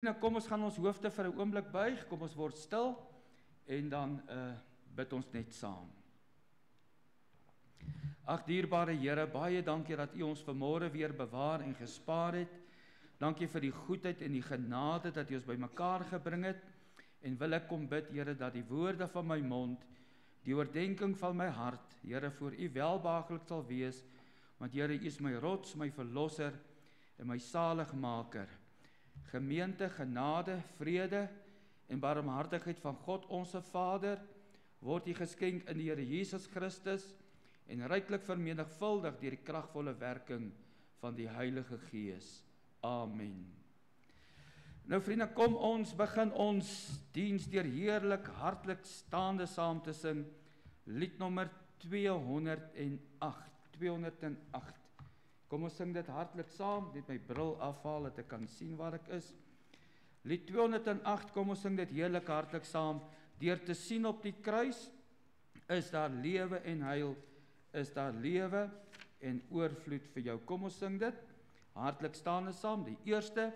Nou kom ons gaan ons hoofde vir 'n oomblik buig, kom ons word stil en dan bid ons net saam. Ag dierbare Here, baie dankie dat U ons vanmôre weer bewaar en gespaar het. Dankie vir die goedheid en die genade dat U ons bymekaar gebring het. En wil ek kom bid, Here, dat die woorde van my mond, die oordeenking van my hart, Here, voor U welbehaaglik sal wees, want Here, U is my rots, my verlosser en my saligmaker. Gemeente, genade, vrede en barmhartigheid van God onse Vader word U geskenk in die Here Jesus Christus en ryklik vermenigvuldig deur die kragvolle werking van die Heilige Gees. Amen. Nou vriende, kom ons begin ons diens deur heerlik hartlik staande saam te sing lied nommer 208. 208. Kom ons sing dit hartlik saam, net my bril afhaal dat ek kan sien waar ek is. Lied 208, kom ons sing dit heerlik hartlik saam. Deur te sien op die kruis, is daar lewe en heil, is daar lewe en oorvloed vir jou. Kom ons sing dit, hartlik staande saam, die eerste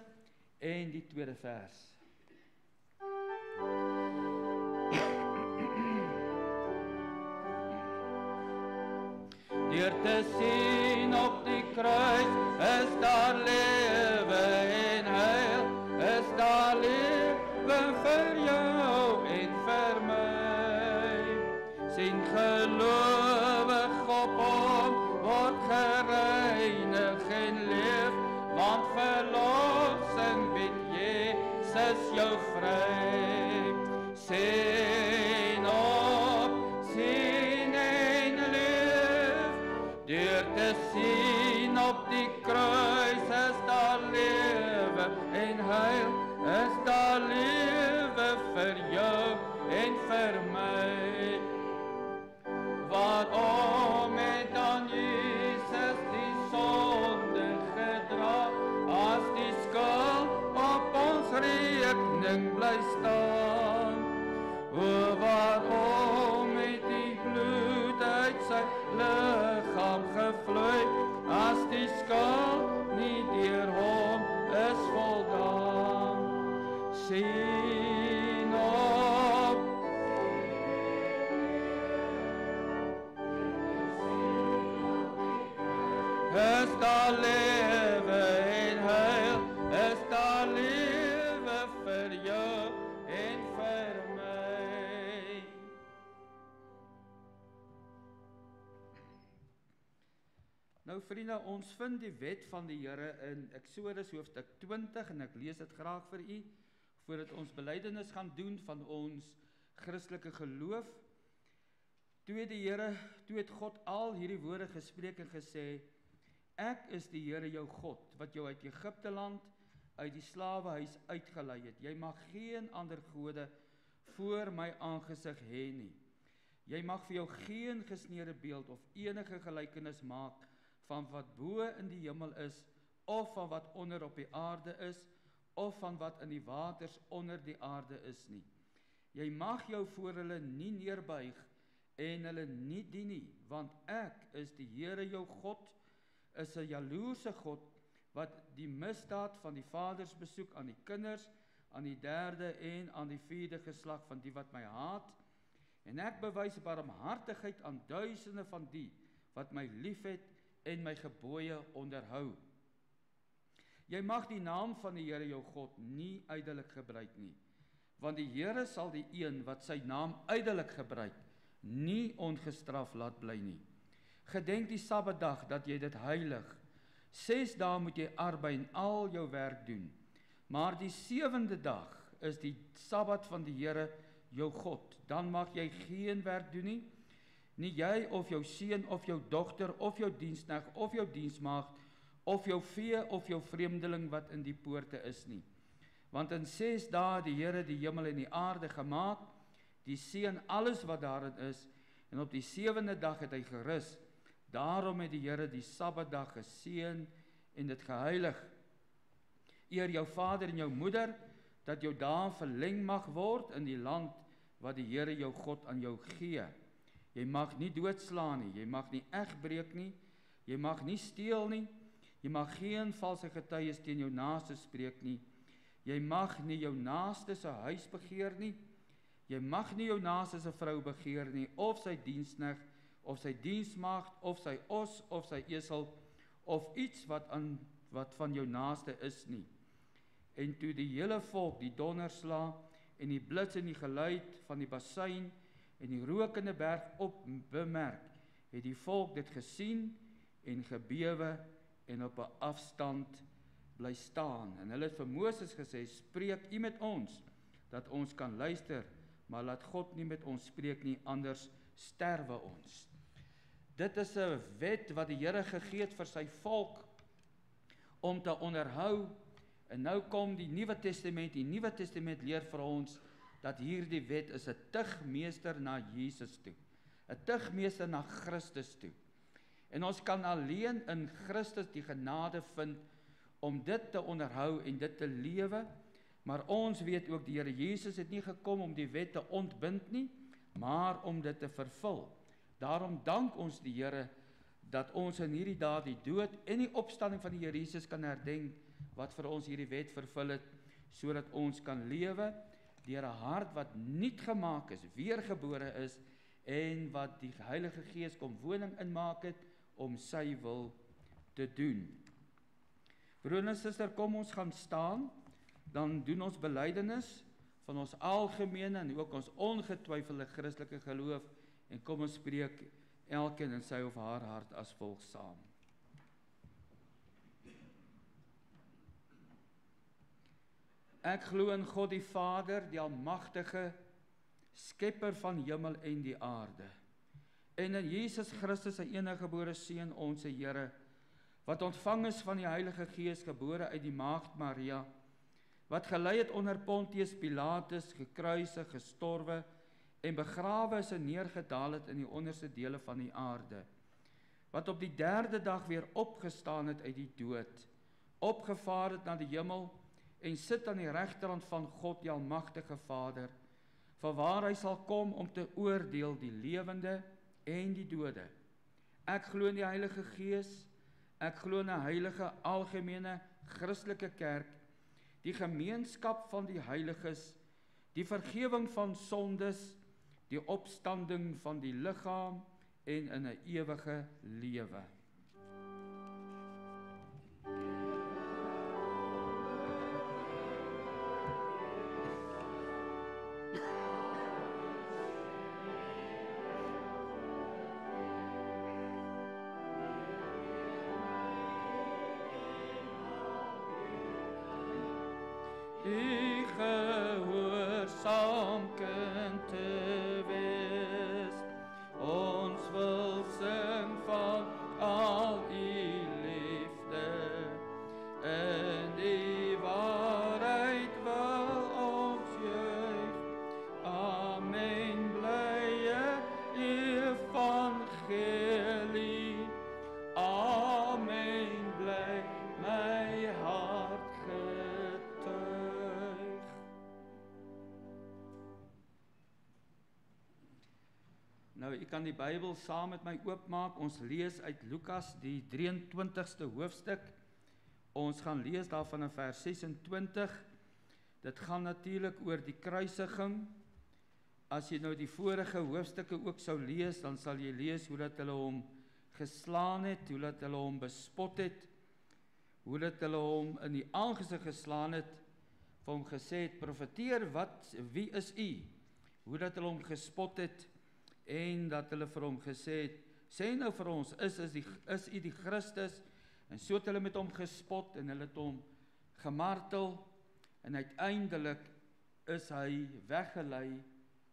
en die tweede vers. Deur te sien op die kruis, is daar lewe en heil, is daar lewe vir jou en vir my. Sien gelowig op hom, word gereinig en leef, want verlossing bied Jesus jou vry. Sien op, sien en leef, deur te sien op die kruis, is daar lewe en heil, is daar lewe vir jou en vir my. Waarom het dan Jesus die sonde gedra, as die skuld op ons rekening bly staan? O, waarom het die bloed uit sy liggaam gevloei, as die skuld nie deur hom is voldaan? Sien op, is daar lewe en heil, is daar lewe vir jou en vir my. Nou vriende, ons vind die wet van die Here in Eksodus hoofstuk 20 en ek lees dit graag vir u, voordat ons belydenis gaan doen van ons Christelike geloof. Toe het God al hierdie woorde gespreek en gesê, ek is die Here jou God, wat jou uit Egipte land, uit die slawehuis uitgelei het. Jy mag geen ander gode voor my aangesig hê nie. Jy mag vir jou geen gesneede beeld of enige gelykenis maak van wat bo in die hemel is, of van wat onder op die aarde is, of van wat in die waters onder die aarde is nie. Jy mag jou voor hulle nie neerbuig en hulle nie dien nie, want ek is die Here jou God, is 'n jaloerse God, wat die misdaad van die vaders besoek aan die kinders, aan die derde en aan die vierde geslag van die wat my haat, en ek bewys barmhartigheid aan duisende van die wat my liefhet en my gebooie onderhou. Jy mag die naam van die Here jou God nie ydelik gebruik nie, want die Here sal die een wat sy naam ydelik gebruik, nie ongestraf laat bly nie. Gedenk die Sabbatdag dat jy dit heilig. 6 dae moet jy arbei en al jou werk doen. Maar die 7de dag is die Sabbat van die Here jou God. Dan mag jy geen werk doen nie. Nie jy of jou seun of jou dogter of jou diensknegt of jou diensmaagd of jou vee of jou vreemdeling wat in die poorte is nie. Want in 6 dae die Here die hemel en die aarde gemaak, die see en alles wat daarin is, en op die 7de dag het hy gerus. Daarom het die Here die Sabbatdag geseën en dit geheilig. Eer jou vader en jou moeder, dat jou dae verleng mag word in die land wat die Here jou God aan jou gee. Jy mag nie doodslaan nie, jy mag nie egbreek nie, jy mag nie steel nie, jy mag geen valse getuies teen jou naaste spreek nie, Jy mag nie jou naaste se huis begeer nie. Jy mag nie jou naaste se vrou begeer nie, of sy diensknegt, of sy diensmaagd, of sy os, of sy esel, of iets wat van jou naaste is nie. En toe die hele volk die donderslag en die blits en die geluid van die basuin en die rokende berg op bemerk, het die volk dit gesien en gebewe en op 'n afstand bly staan. En hulle het vir Moses gesê, spreek U met ons, dat ons kan luister, maar laat God nie met ons spreek nie, anders sterwe ons. Dit is 'n wet wat die Here gegee het vir sy volk om te onderhou. En nou kom die Nuwe Testament. Die Nuwe Testament leer vir ons dat hierdie wet is 'n tugmeester na Jesus toe. 'n Tugmeester na Christus toe. En ons kan alleen in Christus die genade vind om dit te onderhou en dit te lewe. Maar ons weet ook die Here Jesus het nie gekom om die wet te ontbind nie, maar om dit te vervul. Daarom dank ons die Here dat ons in hierdie dae die dood en die opstanding van die Here Jesus kan herdenk, wat vir ons hierdie wet vervul het, sodat ons kan lewe deur 'n hart wat nuut gemaak is, weergebore is, en wat die Heilige Gees kom woning inmaak het om sy wil te doen. Broer en suster, kom ons gaan staan, dan doen ons belydenis van ons algemene en ook ons ongetwyfelde Christelike geloof, en kom ons spreek elkeen in sy of haar hart as volg saam. Ek glo in God die Vader, die almagtige, skepper van hemel en die aarde, en in Jesus Christus, sy eniggebore Seun, ons Here, wat ontvang is van die Heilige Gees, gebore uit die maagd Maria, wat gelei het onder Pontius Pilatus, gekruisig, gestorwe en begrawe is en neergedaal het in die onderste dele van die aarde, wat op die 3de dag weer opgestaan het uit die dood, opgevaar het na die hemel en sit aan die regterhand van God die almagtige Vader, vanwaar hy sal kom om te oordeel die lewende en die dode. Ek glo in die Heilige Gees, ek glo in 'n heilige algemene Christelike kerk, die gemeenskap van die heiliges, die vergifnis van sondes, die opstanding van die liggaam en in 'n ewige lewe. U gehoorsaam kind te wees, ons wil sing van al u liefde, en die waarheid wil ons juig. Amen, blye evangelie, amen, bly my hart getuig. Nou, u kan die Bybel saam met my oopmaak. Ons lees uit Lukas die 23ste hoofstuk. Ons gaan lees daarvan in vers 26. Dit gaan natuurlik oor die kruisiging. As jy nou die vorige hoofstukke ook sou lees, dan sal jy lees hoe dat hulle hom geslaan het, hoe dat hulle hom bespot het, hoe dat hulle hom in die aangesig geslaan het, vir hom gesê het, profeteer, wie is u? Hoe dat hulle hom gespot het, en dat hulle vir hom gesê het, sê nou vir ons, is u die Christus? En so het hulle met hom gespot, en hulle het hom gemartel, en uiteindelik is hy weggelei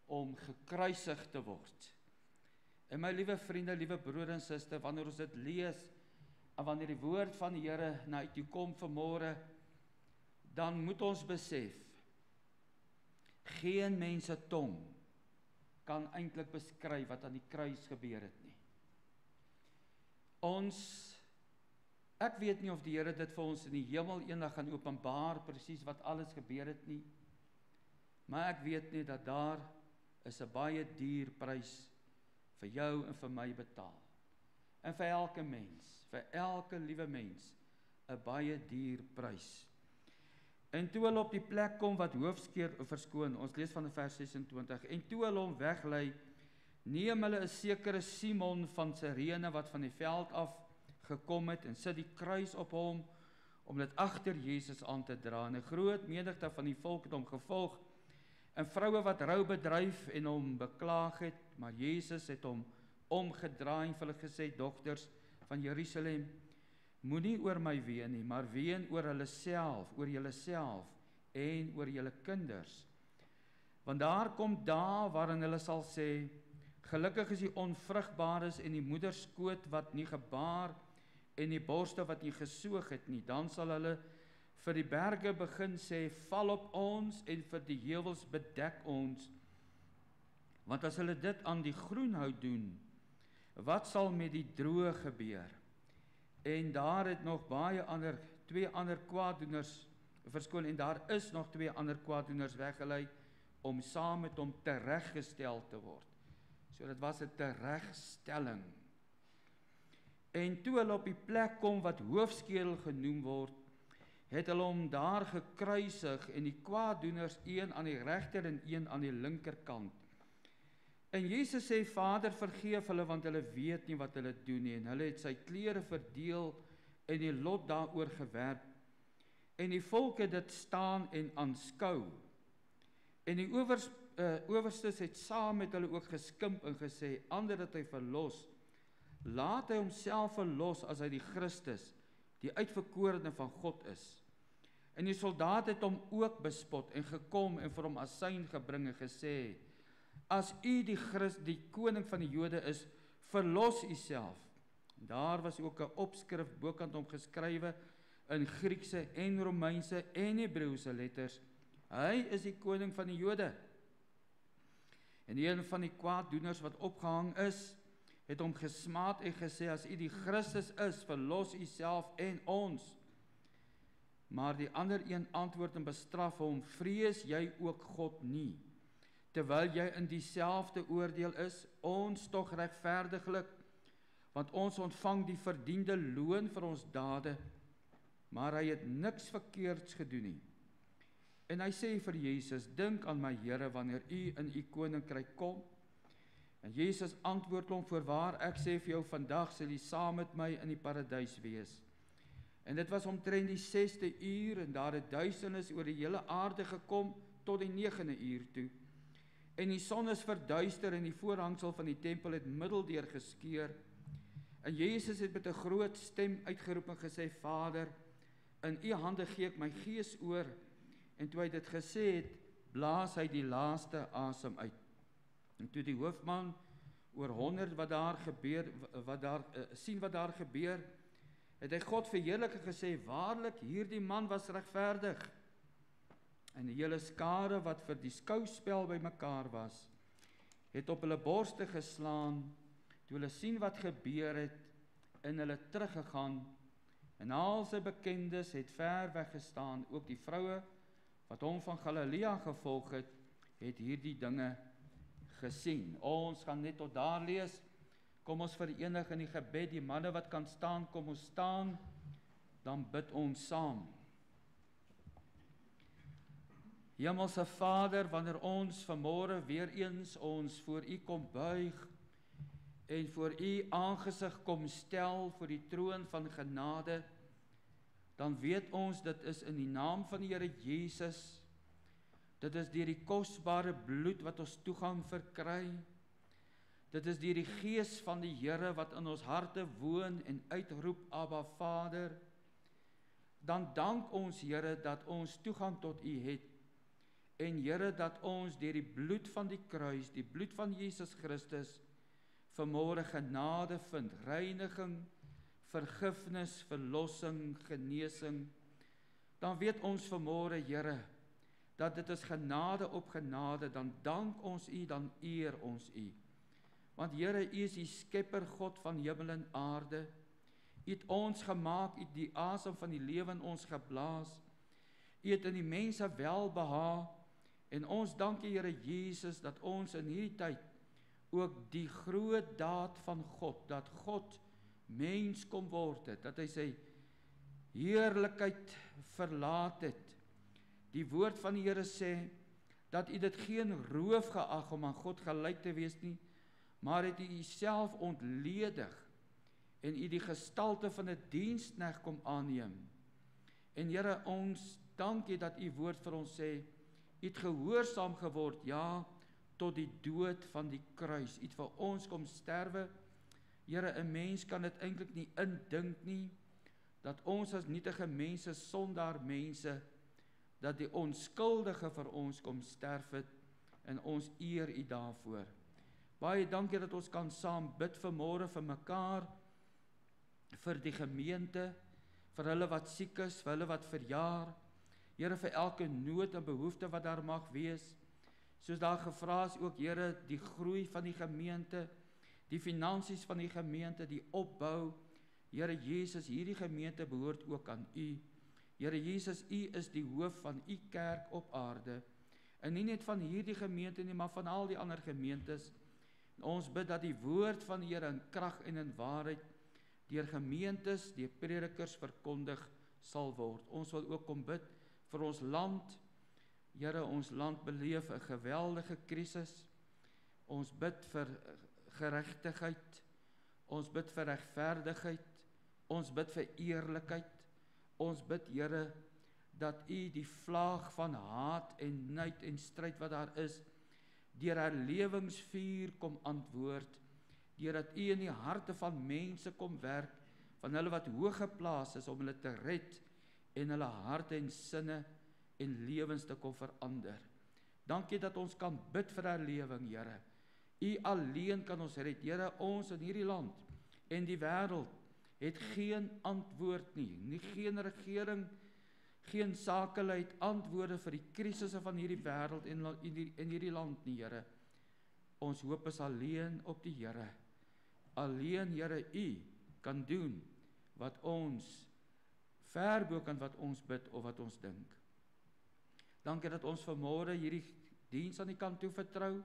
om gekruisig te word. En my liewe vriende, liewe broer en suster, wanneer ons dit lees, en wanneer die woord van die Here na u toe kom vanmôre, dan moet ons besef, geen mens se tong kan eintlik beskryf wat aan die kruis gebeur het nie. Ek weet nie of die Here dit vir ons in die hemel eendag gaan openbaar, presies wat alles gebeur het nie, maar ek weet nie dat daar is 'n baie duur prys vir jou en vir my betaal. En vir elke mens, vir elke liewe mens, 'n baie duur prys. En toe hulle op die plek kom wat hoofskeer verskoon, ons lees van vers 26, en toe hulle hom weglei, neem hulle 'n sekere Simon van Sirene wat van die veld af gekom het en sit die kruis op hom om dit agter Jesus aan te dra. En 'n groot menigte van die volk het hom gevolg en vroue wat rou bedryf en hom beklaag het, maar Jesus het hom omgedraai en vir hulle gesê, dogters van Jerusalem, moenie oor my ween nie, maar ween oor hulle self, oor julle self en oor julle kinders. Want daar kom dae waarin hulle sal sê, gelukkig is die onvrugbares en die moederskoot wat nie gebaar en die borste wat nie gesoog het nie. Dan sal hulle vir die berge begin sê, val op ons, en vir die heuwels bedek ons. Want as hulle dit aan die groenhout doen, wat sal met die droë gebeur? En daar het nog twee ander kwaaddoeners verskoon, en daar is nog 2 ander kwaaddoeners weggelei om saam met hom tereggestel te word. So dit was 'n teregstelling. En toe hulle op die plek kom wat hoofskedel genoem word, het hulle hom daar gekruisig en die kwaaddoeners, een aan die regter en een aan die linkerkant. En Jesus sê, Vader, vergeef hulle, want hulle weet nie wat hulle doen nie. En hulle het sy klere verdeel en die lot daaroor gewerp. En die volk het dit staan en aanskou. En die owerstes het saam met hulle ook geskimp en gesê, ander dat hy verlos, laat hy homself verlos as hy die Christus, die uitverkorene van God is. En die soldaat het hom ook bespot en gekom en vir hom asyn gebring en gesê, as u die Christus, die koning van die Jode is, verlos u self. Daar was ook 'n opskrif bokant hom geskrywe in Griekse en Romeinse en Hebreëse letters, hy is die koning van die Jode. En een van die kwaaddoeners wat opgehang is, het hom gesmaad en gesê, as u die Christus is, verlos u self en ons. Maar die ander een antwoord en bestraf hom, vrees jy ook God nie, terwyl jy in dieselfde oordeel is, ons tog regverdiglik, want ons ontvang die verdiende loon vir ons dade, maar hy het niks verkeerds gedoen nie. En hy sê vir Jesus, dink aan my Here, wanneer u in u koninkryk kom. En Jesus antwoord hom, voorwaar ek sê vir jou, vandag sal jy saam met my in die paradys wees. En dit was omtrent die 6de uur, en daar het duisternis oor die hele aarde gekom, tot die 9de uur toe. En die son is verduister, en die voorhangsel van die tempel het middeldeur geskeur. En Jesus het met 'n groot stem uitgeroep en gesê, Vader, in u hande gee ek my gees oor. En toe hy dit gesê het, blaas hy die laaste asem uit. En toe die hoofman oor 100 sien wat daar gebeur, het hy God verheerlik en gesê, waarlik, hierdie man was regverdig. En die hele skare wat vir die skouspel bymekaar was, het op hulle borste geslaan, toe hulle sien wat gebeur het, en hulle teruggegaan, en al sy bekendes het ver weggestaan, ook die vroue wat hom van Galilea gevolg het hierdie dinge gesien. Ons gaan net tot daar lees. Kom ons verenig in die gebed, die manne wat kan staan, kom ons staan, dan bid ons saam. Hemelse Vader, wanneer ons vanmôre weer eens ons voor u kom buig en voor u aangesig kom stel voor die troon van genade, dan weet ons dit is in die naam van die Here Jesus, dit is deur die kosbare bloed wat ons toegang verkry, dit is deur die Gees van die Here wat in ons harte woon en uitroep, Abba Vader, dan dank ons Here dat ons toegang tot u het, en Here dat ons deur die bloed van die kruis, die bloed van Jesus Christus, vanmôre genade vind, reiniging, vergifnis, verlossing, genesing. Dan weet ons vanmôre, Here, dat dit is genade op genade, dan dank ons u, dan eer ons u. Want Here, u is die skepper God van hemel en aarde. U het ons gemaak, u het die asem van die lewe in ons geblaas. U het in die mense welbehaag, en ons dank u, Here Jesus, dat ons in hierdie tyd ook die groot daad van God, dat God mens kom word het, dat hy sy heerlikheid verlaat het, Die woord van die Here sê, dat u dit geen roof geag om aan God gelyk te wees nie, maar het u uself ontledig, en u die gestalte van 'n diensknegt kom aanneem. En Here, ons dankie dat u woord vir ons sê, u het gehoorsaam geword, ja, tot die dood van die kruis. U het vir ons kom sterwe. Here, 'n mens kan dit eintlik nie indink nie, dat ons as nietige mense, sondaar mense, dat die onskuldige vir ons kom sterf het, en ons eer u daarvoor. Baie dankie dat ons kan saam bid vanmôre vir mekaar, vir die gemeente, vir hulle wat siek is, vir hulle wat verjaar, Here, vir elke nood en behoefte wat daar mag wees, soos daar gevra is ook, Here, die groei van die gemeente, die finansies van die gemeente, die opbou, Here Jesus, hierdie gemeente behoort ook aan u. Here Jesus, u is die hoof van u kerk op aarde, en nie net van hierdie gemeente nie, maar van al die ander gemeentes. Ons bid dat die woord van die Here in krag en in waarheid deur gemeentes, deur predikers verkondig sal word. Ons wil ook kom bid vir ons land. Here, ons land beleef 'n geweldige krisis. Ons bid vir geregtigheid. Ons bid vir regverdigheid. Ons bid vir eerlikheid. Ons bid, Here, dat u die vlaag van haat en nait en stryd wat daar is, deur herlewingsvuur kom antwoord, deurdat u in die harte van mense kom werk, van hulle wat hoog geplaas is, om hulle te red, en hulle harte en sinne en lewens te kom verander. Dankie dat ons kan bid vir herlewing, Here. U alleen kan ons red, Here. Ons in hierdie land en die wêreld het geen antwoord nie, geen regering, geen sakelei antwoorde vir die krisisse van hierdie wêreld en hierdie land nie, Here. Ons hoop is alleen op die Here. Alleen, Here, u kan doen wat ons ver bo kan wat ons bid of wat ons dink. Dankie dat ons vanmôre hierdie diens aan u kan toevertrou.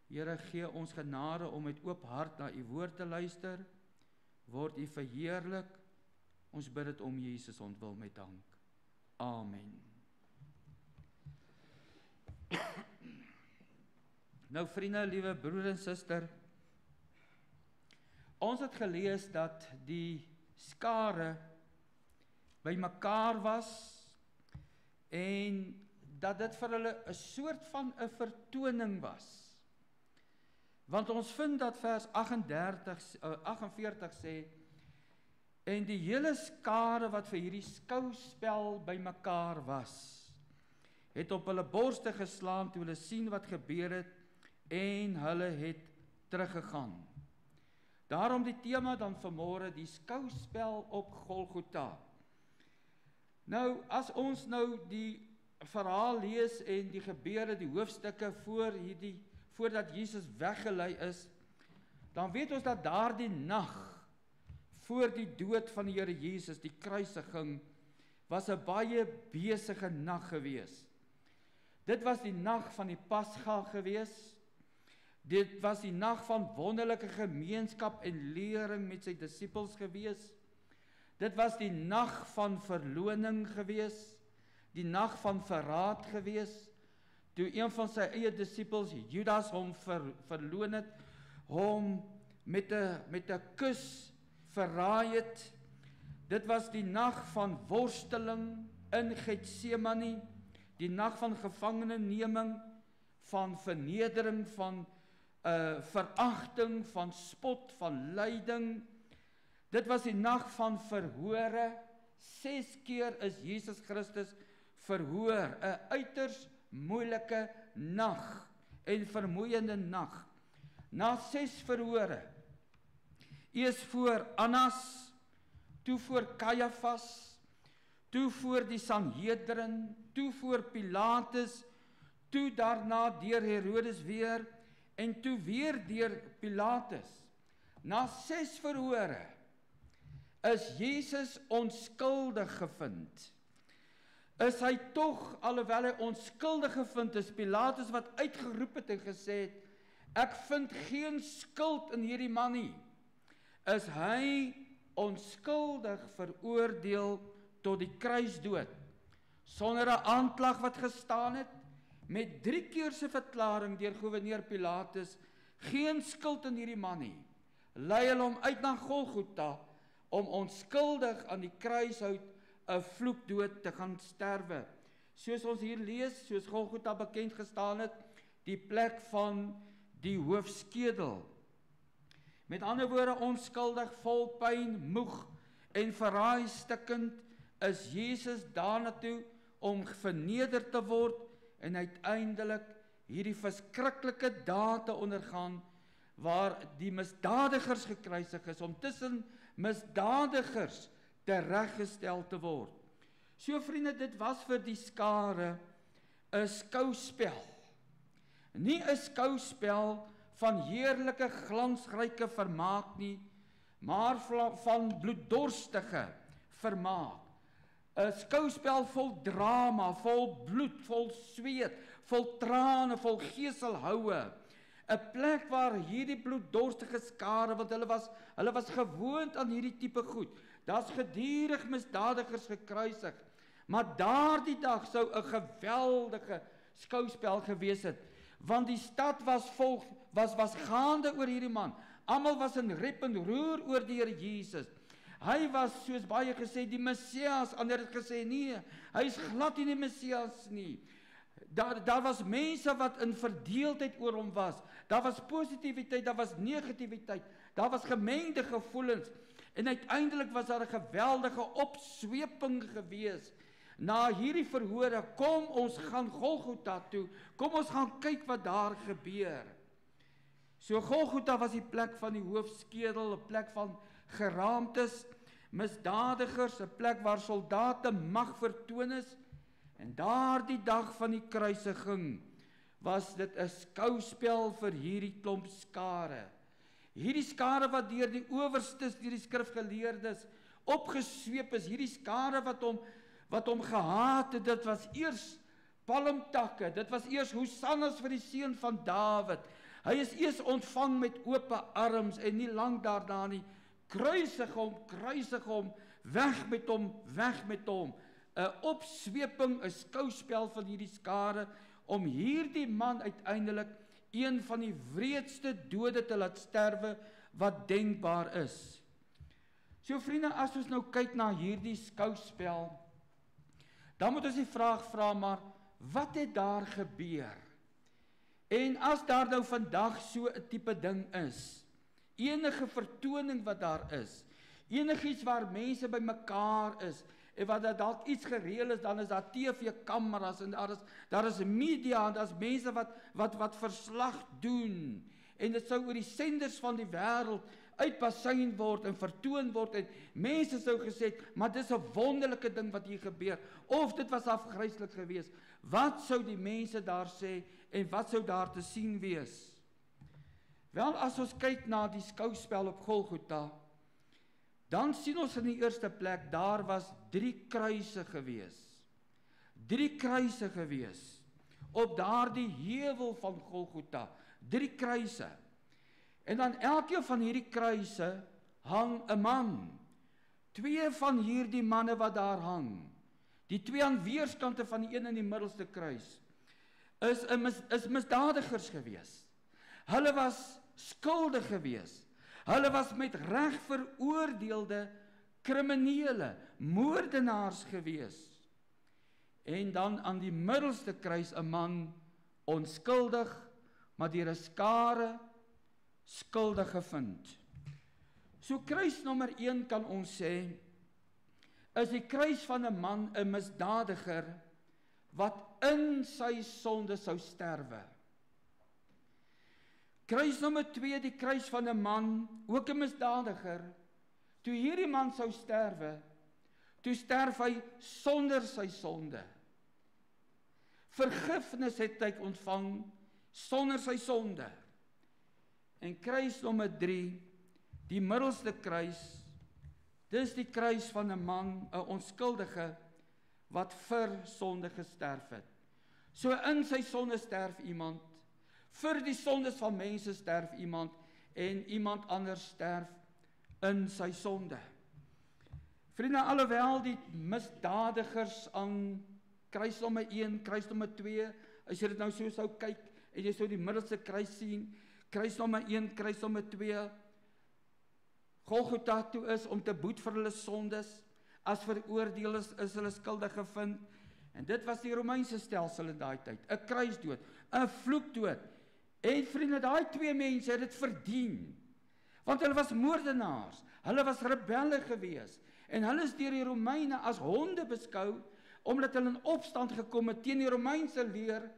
Here, gee ons genade om met oop hart na u woord te luister. Word u verheerlik. Ons bid dit om Jesus ontwil met dank. Amen. Nou vriende, liewe broer en suster, ons het gelees dat die skare by mekaar was en dat dit vir hulle 'n soort van 'n vertoning was. Want ons vind dat vers 48 sê, en die hele skare wat vir hierdie skouspel by mekaar was, het op hulle borste geslaan toe hulle sien wat gebeur het, en hulle het teruggegaan. Daarom die tema dan vanmôre, die skouspel op Golgotha. Nou, as ons nou die verhaal lees en die gebeure, die hoofstukke voordat Jesus weggelei is, dan weet ons dat daardie nag voor die dood van die Here Jesus, die kruisiging, was 'n baie besige nag gewees. Dit was die nag van die Pasga gewees. Dit was die nag van wonderlike gemeenskap en lering met sy disippels gewees. Dit was die nag van verloning gewees, die nag van verraad gewees, toe een van sy eie disippels, Judas, hom verloon het, hom met 'n kus verraai het. Dit was die nag van worsteling in Getsemane, die nag van gevangeneneming, van vernedering, van veragting, van spot, van lyding. Dit was die nag van verhore. 6 keer is Jesus Christus verhoor. 'n uiters moeilike nag en vermoeiende nag. Na 6 verhore. Eers voor Annas, toe voor Kajafas, toe voor die Sanhedrin, toe voor Pilatus, toe daarna deur Herodes weer, en toe weer deur Pilatus. Na 6 verhore is Jesus onskuldig gevind. Is hy tog, alhoewel hy onskuldig gevind is, Pilatus wat uitgeroep het en gesê het, ek vind geen skuld in hierdie man nie, is hy onskuldig veroordeel tot die kruisdood, sonder 'n aanklag wat gestaan het, met 3 keer se verklaring deur gouverneur Pilatus, geen skuld in hierdie man nie, lei hulle hom uit na Golgotha, om onskuldig aan die kruishout 'n vloekdood te gaan sterwe. Soos ons hier lees, soos Golgotha bekend gestaan het, die plek van die hoofskedel. Met ander woorde, onskuldig, vol pyn, moeg en verraai stikkend, is Jesus daarna-toe om verneder te word en uiteindelik hierdie verskriklike daad te ondergaan, waar die misdadigers gekruisig is, om tussen misdadigers tereggestel te word. So vriende, dit was vir die skare 'n skouspel. Nie 'n skouspel van heerlike glansryke vermaak nie, maar van bloeddorstige vermaak. 'n Skouspel vol drama, vol bloed, vol sweet, vol trane, vol geeselhoue. 'n Plek waar hierdie bloeddorstige skare, want hulle was gewoond aan hierdie tipe goed. Daar's gedurig misdadigers gekruisig, maar daardie dag sou 'n geweldige skouspel gewees het, want die stad was gaande oor hierdie man. Almal was in rep en roer oor die Here Jesus. Hy was, soos baie gesê, die Messias. Ander het gesê, nee, hy is glad nie die Messias nie. Daar was mense wat in verdeeldheid oor hom was. Daar was positiwiteit, daar was negativiteit. Daar was gemengde gevoelens. En uiteindelik was daar 'n geweldige opsweping gewees. Na hierdie verhore, kom ons gaan Golgotha toe. Kom ons gaan kyk wat daar gebeur. So Golgotha was die plek van die hoofskedel, 'n plek van geraamtes, misdadigers, 'n plek waar soldate mag vertoon is. En daardie dag van die kruisiging was dit 'n skouspel vir hierdie klomp skare. Hierdie skare wat deur die owerstes, deur die skrifgeleerdes opgesweep is, hierdie skare wat hom gehaat het, dit was eers palmtakke, dit was eers hosannas vir die seun van Dawid. Hy is eers ontvang met oop arms en nie lank daarna nie. Kruisig hom, weg met hom. 'n Opsweping, 'n skouspel van hierdie skare, om hierdie man uiteindelik een van die wreedste dode te laat sterwe wat denkbaar is. So vriende, as ons nou kyk na hierdie skouspel, dan moet ons die vraag vra, maar wat het daar gebeur? En as daar nou vandag so 'n tipe ding is, enige vertoning wat daar is, enigiets waar mense by mekaar is, en wat daar dalk iets gereël is, dan is daar TV-kameras, en daar is media, en daar is mense wat verslag doen, en dit sou oor die senders van die wêreld uitbasuin word en vertoon word, en mense sou gesê het, maar dis 'n wonderlike ding wat hier gebeur, of dit was afgryslik geweest. Wat sou die mense daar sê, en wat sou daar te sien wees? Wel, as ons kyk na die skouspel op Golgotha, dan sien ons in die eerste plek, daar was 3 kruise gewees. 3 kruise gewees, op daardie heuwel van Golgotha, 3 kruise. En dan elkeen van hierdie kruise hang 'n man. 2 van hierdie manne wat daar hang, die 2 aan weerskante van die een in die middelste kruis, is misdadigers gewees. Hulle was skuldig gewees. Hulle was met reg veroordeelde kriminele, moordenaars gewees. En dan aan die middelste kruis 'n man, onskuldig, maar deur 'n skare skuldig gevind. So kruis nommer 1 kan ons sê, is die kruis van 'n man, 'n misdadiger, wat in sy sonde sou sterwe. Kruis nommer 2, die kruis van 'n man, ook 'n misdadiger. Toe hierdie man sou sterwe, toe sterf hy sonder sy sonde. Vergifnis het hy ontvang sonder sy sonde. En kruis nommer 3, die middelste kruis, dis die kruis van 'n man, 'n onskuldige, wat vir sonde gesterf het. So in sy sonde sterf iemand, vir die sondes van mense sterf iemand, en iemand anders sterf in sy sonde. Vriende, alhoewel die misdadigers aan kruisnommer 1, kruisnommer 2, as jy dit nou so sou kyk, en jy sou die middelste kruis sien, kruisnommer 1, kruisnommer 2, Golgotha toe is om te boet vir hulle sondes, as veroordeeldes is hulle skuldig gevind, en dit was die Romeinse stelsel in daai tyd, 'n kruisdood, 'n vloekdood, en vriende, daai twee mense het dit verdien, want hulle was moordenaars, hulle was rebelle gewees, en hulle is deur die Romeine as honde beskou, omdat hulle in opstand gekom het teen die Romeinse leer,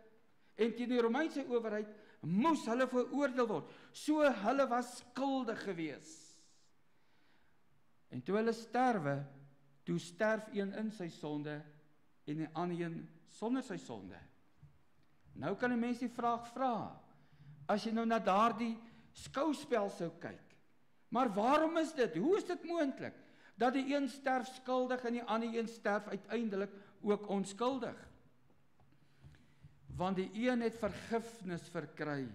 en teen die Romeinse owerheid, moes hulle veroordeel word, so hulle was skuldig gewees. En toe hulle sterwe, toe sterf een in sy sonde, en die ander een sonder sy sonde. Nou kan die mens die vraag vra, as jy nou na daardie skouspel sou kyk, maar waarom is dit? Hoe is dit moontlik, dat die een sterf skuldig, en die ander een sterf uiteindelik ook onskuldig? Want die een het vergifnis verkry,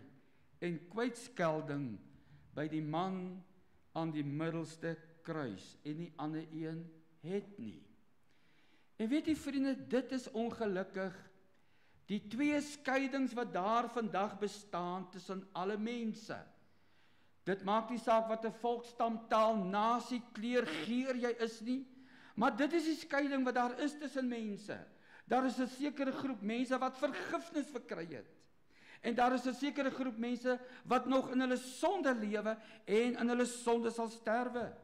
en kwytskelding by die man aan die middelste kruis, en die ander een het nie. En weet jy vriende, dit is ongelukkig, die twee skeidings wat daar vandag bestaan tussen alle mense. Dit maak nie saak wat 'n volksstam, taal, nasie, kleur, geur jy is nie, maar dit is die skeiding wat daar is tussen mense. Daar is 'n sekere groep mense wat vergifnis verkry het, en daar is 'n sekere groep mense wat nog in hulle sonde lewe, en in hulle sonde sal sterwe.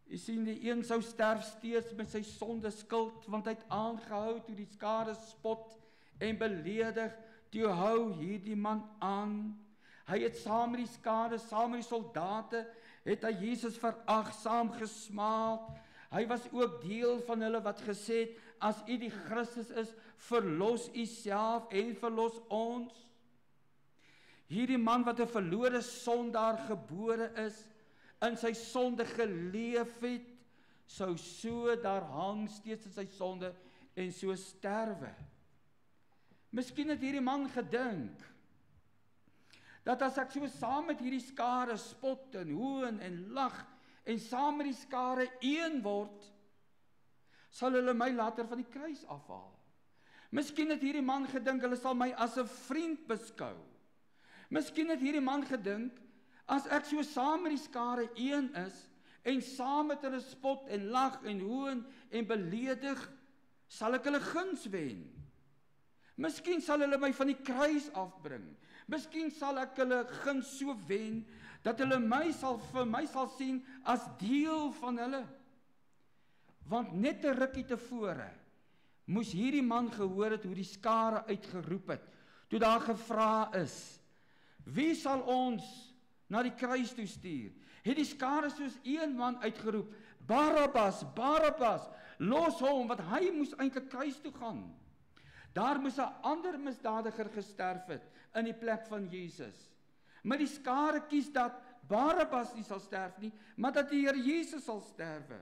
Jy sien, die een sou sterf steeds met sy sonde skuld, want hy het aangehou toe die skare spot en beledig, toe hou hierdie man aan. Hy het saam met die skare, saam met die soldate, het hy Jesus verag, saam gesmaak. Hy was ook deel van hulle wat gesê het, as u die Christus is, verlos u self en verlos ons. Hierdie man wat 'n verlore sondaar gebore is, in sy sonde geleef het, sou so daar hang steeds in sy sonde, en so sterwe. Miskien het hierdie man gedink, dat as ek so saam met hierdie skare spot en hoon en lag, en saam met die skare een word, sal hulle my later van die kruis afhaal. Miskien het hierdie man gedink, hulle sal my as 'n vriend beskou. Miskien het hierdie man gedink, as ek so saam met die skare een is, en saam met hulle spot en lag en hoon en beledig, sal ek hulle guns wen. Miskien sal hulle my van die kruis afbring. Miskien sal ek hulle guns so wen, dat hulle vir my sal sien as deel van hulle. Want net 'n rukkie tevore, moes hierdie man gehoor het hoe die skare uitgeroep het, toe daar gevra is, wie sal ons na die kruis toe stuur? Het die skare soos een man uitgeroep, Barabbas, Barabbas, los hom, want hy moes eintlik kruis toe gaan. Daar moes 'n ander misdadiger gesterf het, in die plek van Jesus. Maar die skare kies dat Barabbas nie sal sterf nie, maar dat die Here Jesus sal sterwe.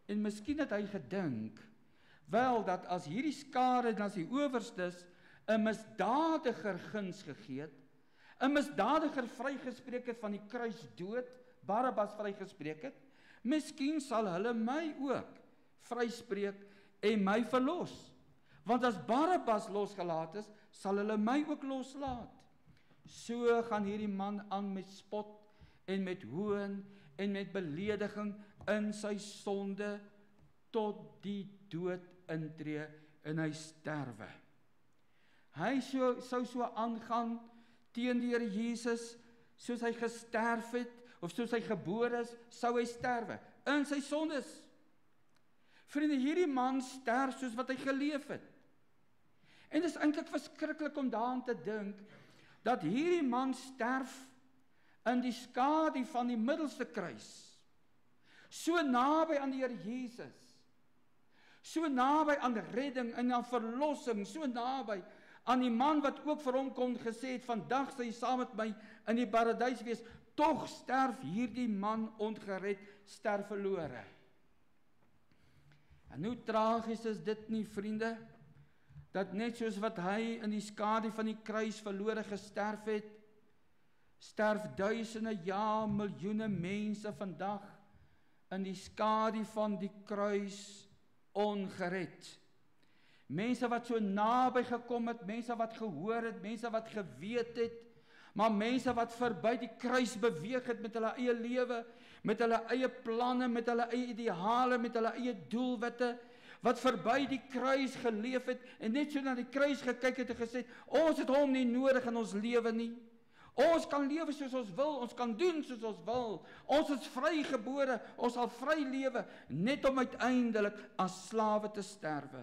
En miskien het hy gedink, wel, dat as hierdie skare en as die owerstes 'n misdadiger guns gegee het, 'n misdadiger vrygespreek het van die kruisdood, Barabbas vrygespreek het, miskien sal hulle my ook vryspreek en my verlos. Want as Barabbas losgelaat is, sal hulle my ook loslaat. So gaan hierdie man aan met spot en met hoon en met belediging in sy sonde tot die dood intree en hy sterwe. Hy sou so aangaan teen die Here Jesus, soos hy gesterf het, of soos hy gebore is, sou hy sterwe, in sy sondes. Vriende, hierdie man sterf soos wat hy geleef het. En dit is eintlik verskriklik om daaraan te dink, dat hierdie man sterf in die skadu van die middelste kruis, so naby aan die Here Jesus, so naby aan redding en aan verlossing, so naby aan die man wat ook vir hom kon gesê het, vandag sal jy saam met my in die paradys wees, tog sterf hierdie man ongered, sterf verlore. En hoe tragies is dit nie, vriende, dat net soos wat hy in die skadu van die kruis verlore gesterf het, sterf duisende, ja, miljoene mense vandag in die skadu van die kruis ongered. Mense wat so naby gekom het, mense wat gehoor het, mense wat geweet het, maar mense wat verby die kruis beweeg het met hulle eie lewe, met hulle eie planne, met hulle eie ideale, met hulle eie doelwitte, wat verby die kruis geleef het, en net so na die kruis gekyk het en gesê, ons het hom nie nodig in ons lewe nie. Ons kan lewe soos ons wil, ons kan doen soos ons wil, ons is vrygebore, ons sal vry lewe, net om uiteindelik as slawe te sterwe.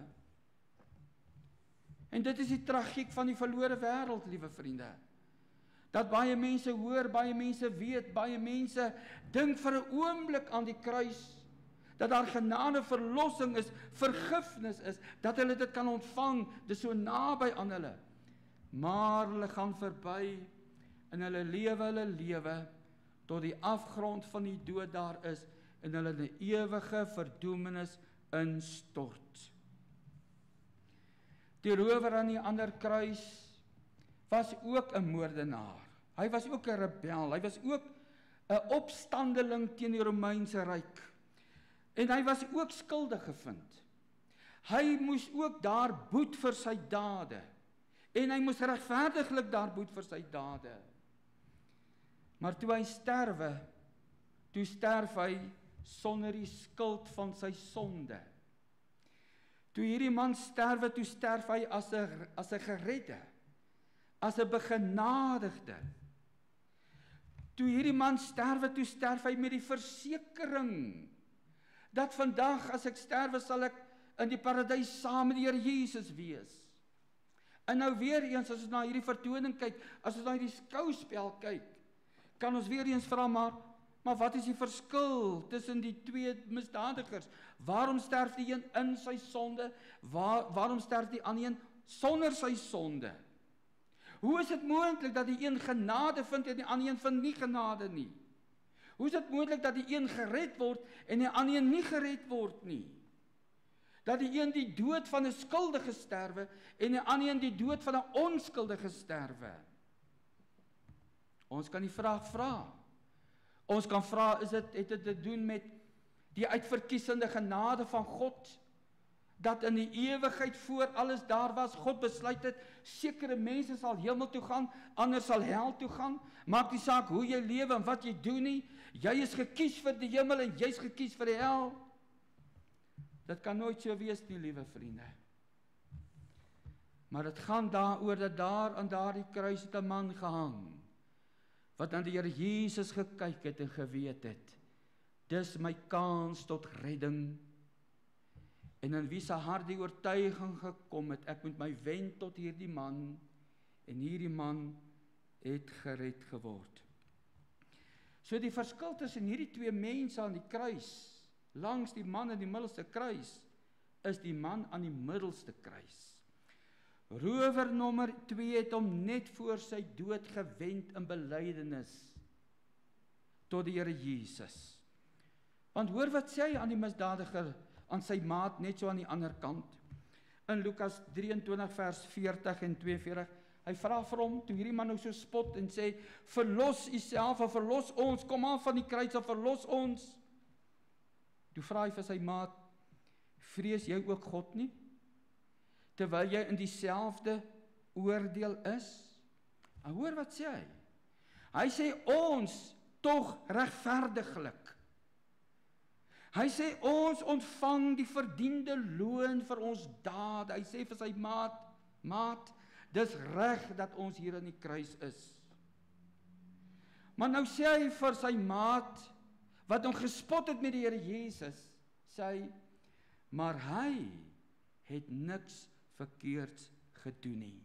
En dit is die tragiek van die verlore wêreld, liewe vriende. Dat baie mense hoor, baie mense weet, baie mense dink vir 'n oomblik aan die kruis, dat daar genade, verlossing is, vergifnis is, dat hulle dit kan ontvang, dit is so naby aan hulle. Maar hulle gaan verby, en hulle lewe, tot die afgrond van die dood daar is, en hulle in 'n ewige verdoemenis instort. Die rower aan die ander kruis was ook 'n moordenaar. Hy was ook 'n rebel, hy was ook 'n opstandeling teen die Romeinse ryk. En hy was ook skuldig gevind. Hy moes ook daar boet vir sy dade. En hy moes regverdiglik daar boet vir sy dade. Maar toe hy sterwe, toe sterf hy sonder die skuld van sy sonde. Toe hierdie man sterwe, toe sterf hy as 'n geredde, as 'n begenadigde. Toe hierdie man sterwe, toe sterf hy met die versekering, dat vandag as ek sterwe, sal ek in die paradys saam met die Here Jesus wees. En nou weer eens, as ons na hierdie vertoning kyk, as ons na hierdie skouspel kyk, kan ons weer eens vra, maar wat is die verskil tussen die twee misdadigers? Waarom sterf die een in sy sonde? Waarom sterf die ander een sonder sy sonde? Hoe is dit moontlik dat die een genade vind en die ander een vind nie genade nie? Hoe is dit moontlik dat die een gered word en die ander een nie gered word nie? Dat die een die dood van 'n skuldige sterwe en die ander een die dood van 'n onskuldige sterwe? Ons kan die vraag vra. Ons kan vra, het dit te doen met die uitverkiesende genade van God, dat in die ewigheid voor alles daar was, God besluit het, sekere mense sal hemel toe gaan, ander sal hel toe gaan, maak die saak hoe jy lewe en wat jy doen nie, jy is gekies vir die hemel en jy is gekies vir die hel. Dit kan nooit so wees nie, liewe vriende. Maar dit gaan daaroor dat daar aan daardie kruis het 'n man gehang, wat aan die Here Jesus gekyk het en geweet het, dis my kans tot redding, en in wie se hart die oortuiging gekom het, ek moet my wend tot hierdie man, en hierdie man het gered geword. So die verskil tussen hierdie twee mense aan die kruis, langs die man in die middelste kruis, is die man aan die middelste kruis. Rower nommer 2 het hom net voor sy dood gewend in belydenis tot die Here Jesus. Want hoor wat sê hy aan die misdadiger, aan sy maat net so aan die ander kant. In Lukas 23 vers 40 en 42, hy vra vir hom, toe hierdie man nou so spot en sê, verlos u self en verlos ons, kom aan van die kruis en verlos ons. Toe vra hy vir sy maat, vrees jy ook God nie? Terwyl jy in dieselfde oordeel is? En hoor wat sê hy? Hy sê ons tog regverdiglik. Hy sê ons ontvang die verdiende loon vir ons dade. Hy sê vir sy maat, dis reg dat ons hier in die kruis is. Maar nou sê hy vir sy maat, wat hom gespot het met die Here Jesus, sê hy, maar hy het niks verkeerds gedoen nie.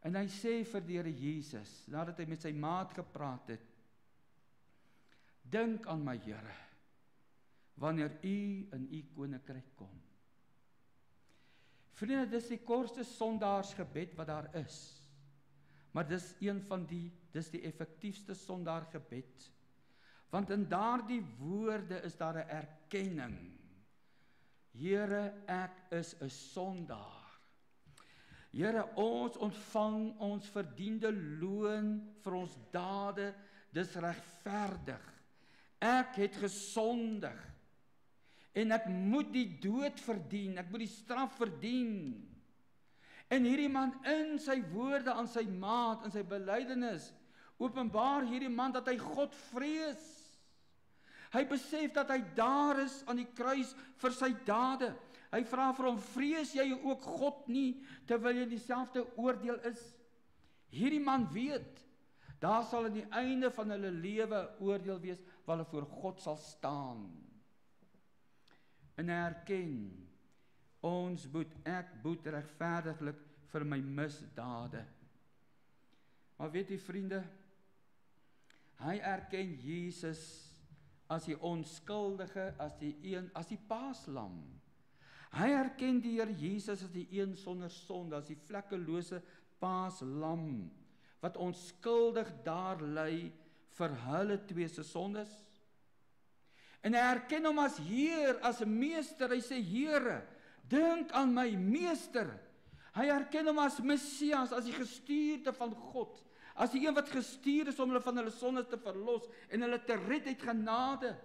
En hy sê vir die Here Jesus, nadat hy met sy maat gepraat het, dink aan my Here, wanneer u in u koninkryk kom. Vriende, dis die kortste sondaarsgebed wat daar is, maar dis dis die effektiefste sondaargebed, want in daardie woorde is daar 'n erkenning. Here, ek is 'n sondaar. Here, ons ontvang ons verdiende loon vir ons dade, dis regverdig. Ek het gesondig. en ek moet die dood verdien, ek moet die straf verdien. En hierdie man in sy woorde aan sy maat, in sy belydenis, openbaar hierdie man dat hy God vrees. Hy besef dat hy daar is aan die kruis vir sy dade. Hy vra vir hom, vrees jy ook God nie, terwyl jy dieselfde oordeel is? Hierdie man weet, daar sal aan die einde van hulle lewe oordeel wees, waar hulle voor God sal staan. En hy erken, ek boet regverdiglik vir my misdade. Maar weet u vriende, hy erken Jesus as die onskuldige, as die paaslam. Hy erken die Here Jesus as die een sonder sonde, as die vlekkelose paaslam, wat onskuldig daar lê vir hulle twee se sondes. En hy erken hom as Heer, as 'n meester. Hy sê, Here, dink aan my meester. Hy erken hom as Messias, as die gestuurde van God, as die een wat gestuur is om hulle van hulle sondes te verlos en hulle te red uit genade.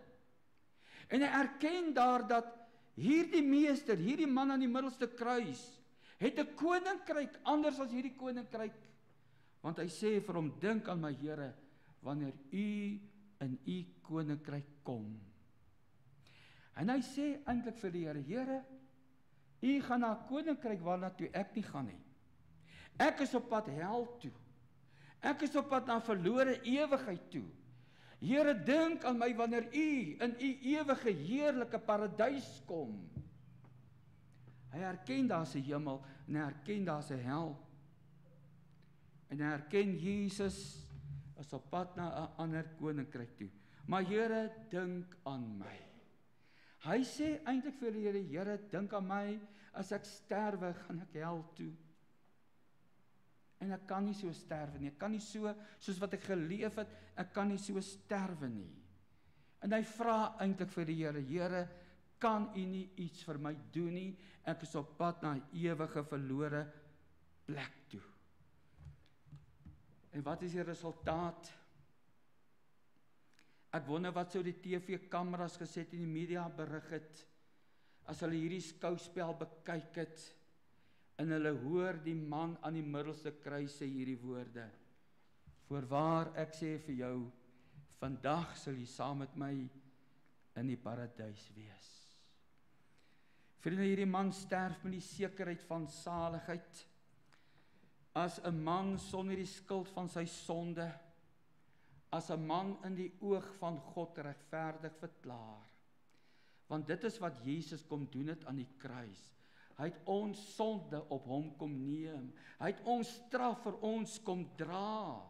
En hy erken daar dat hierdie meester, hierdie man aan die middelste kruis, het 'n koninkryk anders as hierdie koninkryk. Want hy sê vir hom, dink aan my Here, wanneer u in u koninkryk kom. En hy sê eintlik vir die Here, Here, u gaan na 'n koninkryk waarna toe ek nie gaan nie. Ek is op pad hel toe. Ek is op pad na verlore ewigheid toe. Here, dink aan my wanneer u in u ewige heerlike paradys kom. Hy erken daar's 'n hemel en hy erken daar's 'n hel. En hy erken Jesus is op pad na 'n ander koninkryk toe. Maar Here, dink aan my. Hy sê eintlik vir die Here, Here, dink aan my, as ek sterwe, gaan ek hel toe. En ek kan nie so sterwe nie, ek kan nie so, soos wat ek geleef het, ek kan nie so sterwe nie. En hy vra eintlik vir die Here, Here, kan u nie iets vir my doen nie, ek is op pad na 'n ewige verlore plek toe. En wat is die resultaat? Ek wonder wat sou die TV-kameras geset en die media berig het, as hulle hierdie skouspel bekyk het, en hulle hoor die man aan die middelste kruis sê hierdie woorde, voorwaar ek sê vir jou, vandag sal jy saam met my in die paradys wees. Vriende, hierdie man sterf met die sekerheid van saligheid, as 'n man sonder die skuld van sy sonde, as 'n man in die oog van God regverdig verklaar. Want dit is wat Jesus kom doen het aan die kruis. Hy het ons sonde op hom kom neem. Hy het ons straf vir ons kom dra.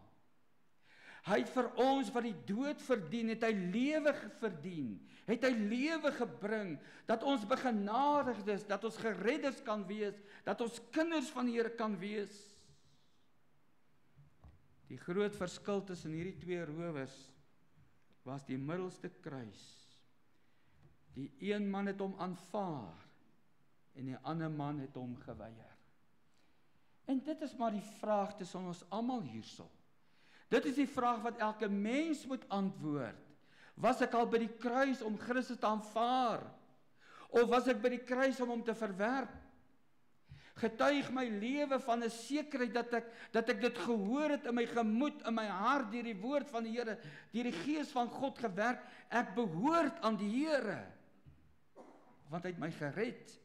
Hy het vir ons wat die dood verdien, het hy lewe verdien. Het hy lewe gebring, dat ons begenadigdes, dat ons gereddes kan wees, dat ons kinders van die Here kan wees. Die groot verskil tussen hierdie twee rowers was die middelste kruis. Die een man het hom aanvaar en die ander man het hom geweier. En dit is maar die vraag tussen ons almal hierso. Dit is die vraag wat elke mens moet antwoord. Was ek al by die kruis om Christus te aanvaar? Of was ek by die kruis om hom te verwerp? Getuig my lewe van 'n sekerheid dat ek dit gehoor het in my gemoed, in my hart, deur die woord van die Here, deur die Gees van God gewerk. Ek behoort aan die Here, want hy het my gered.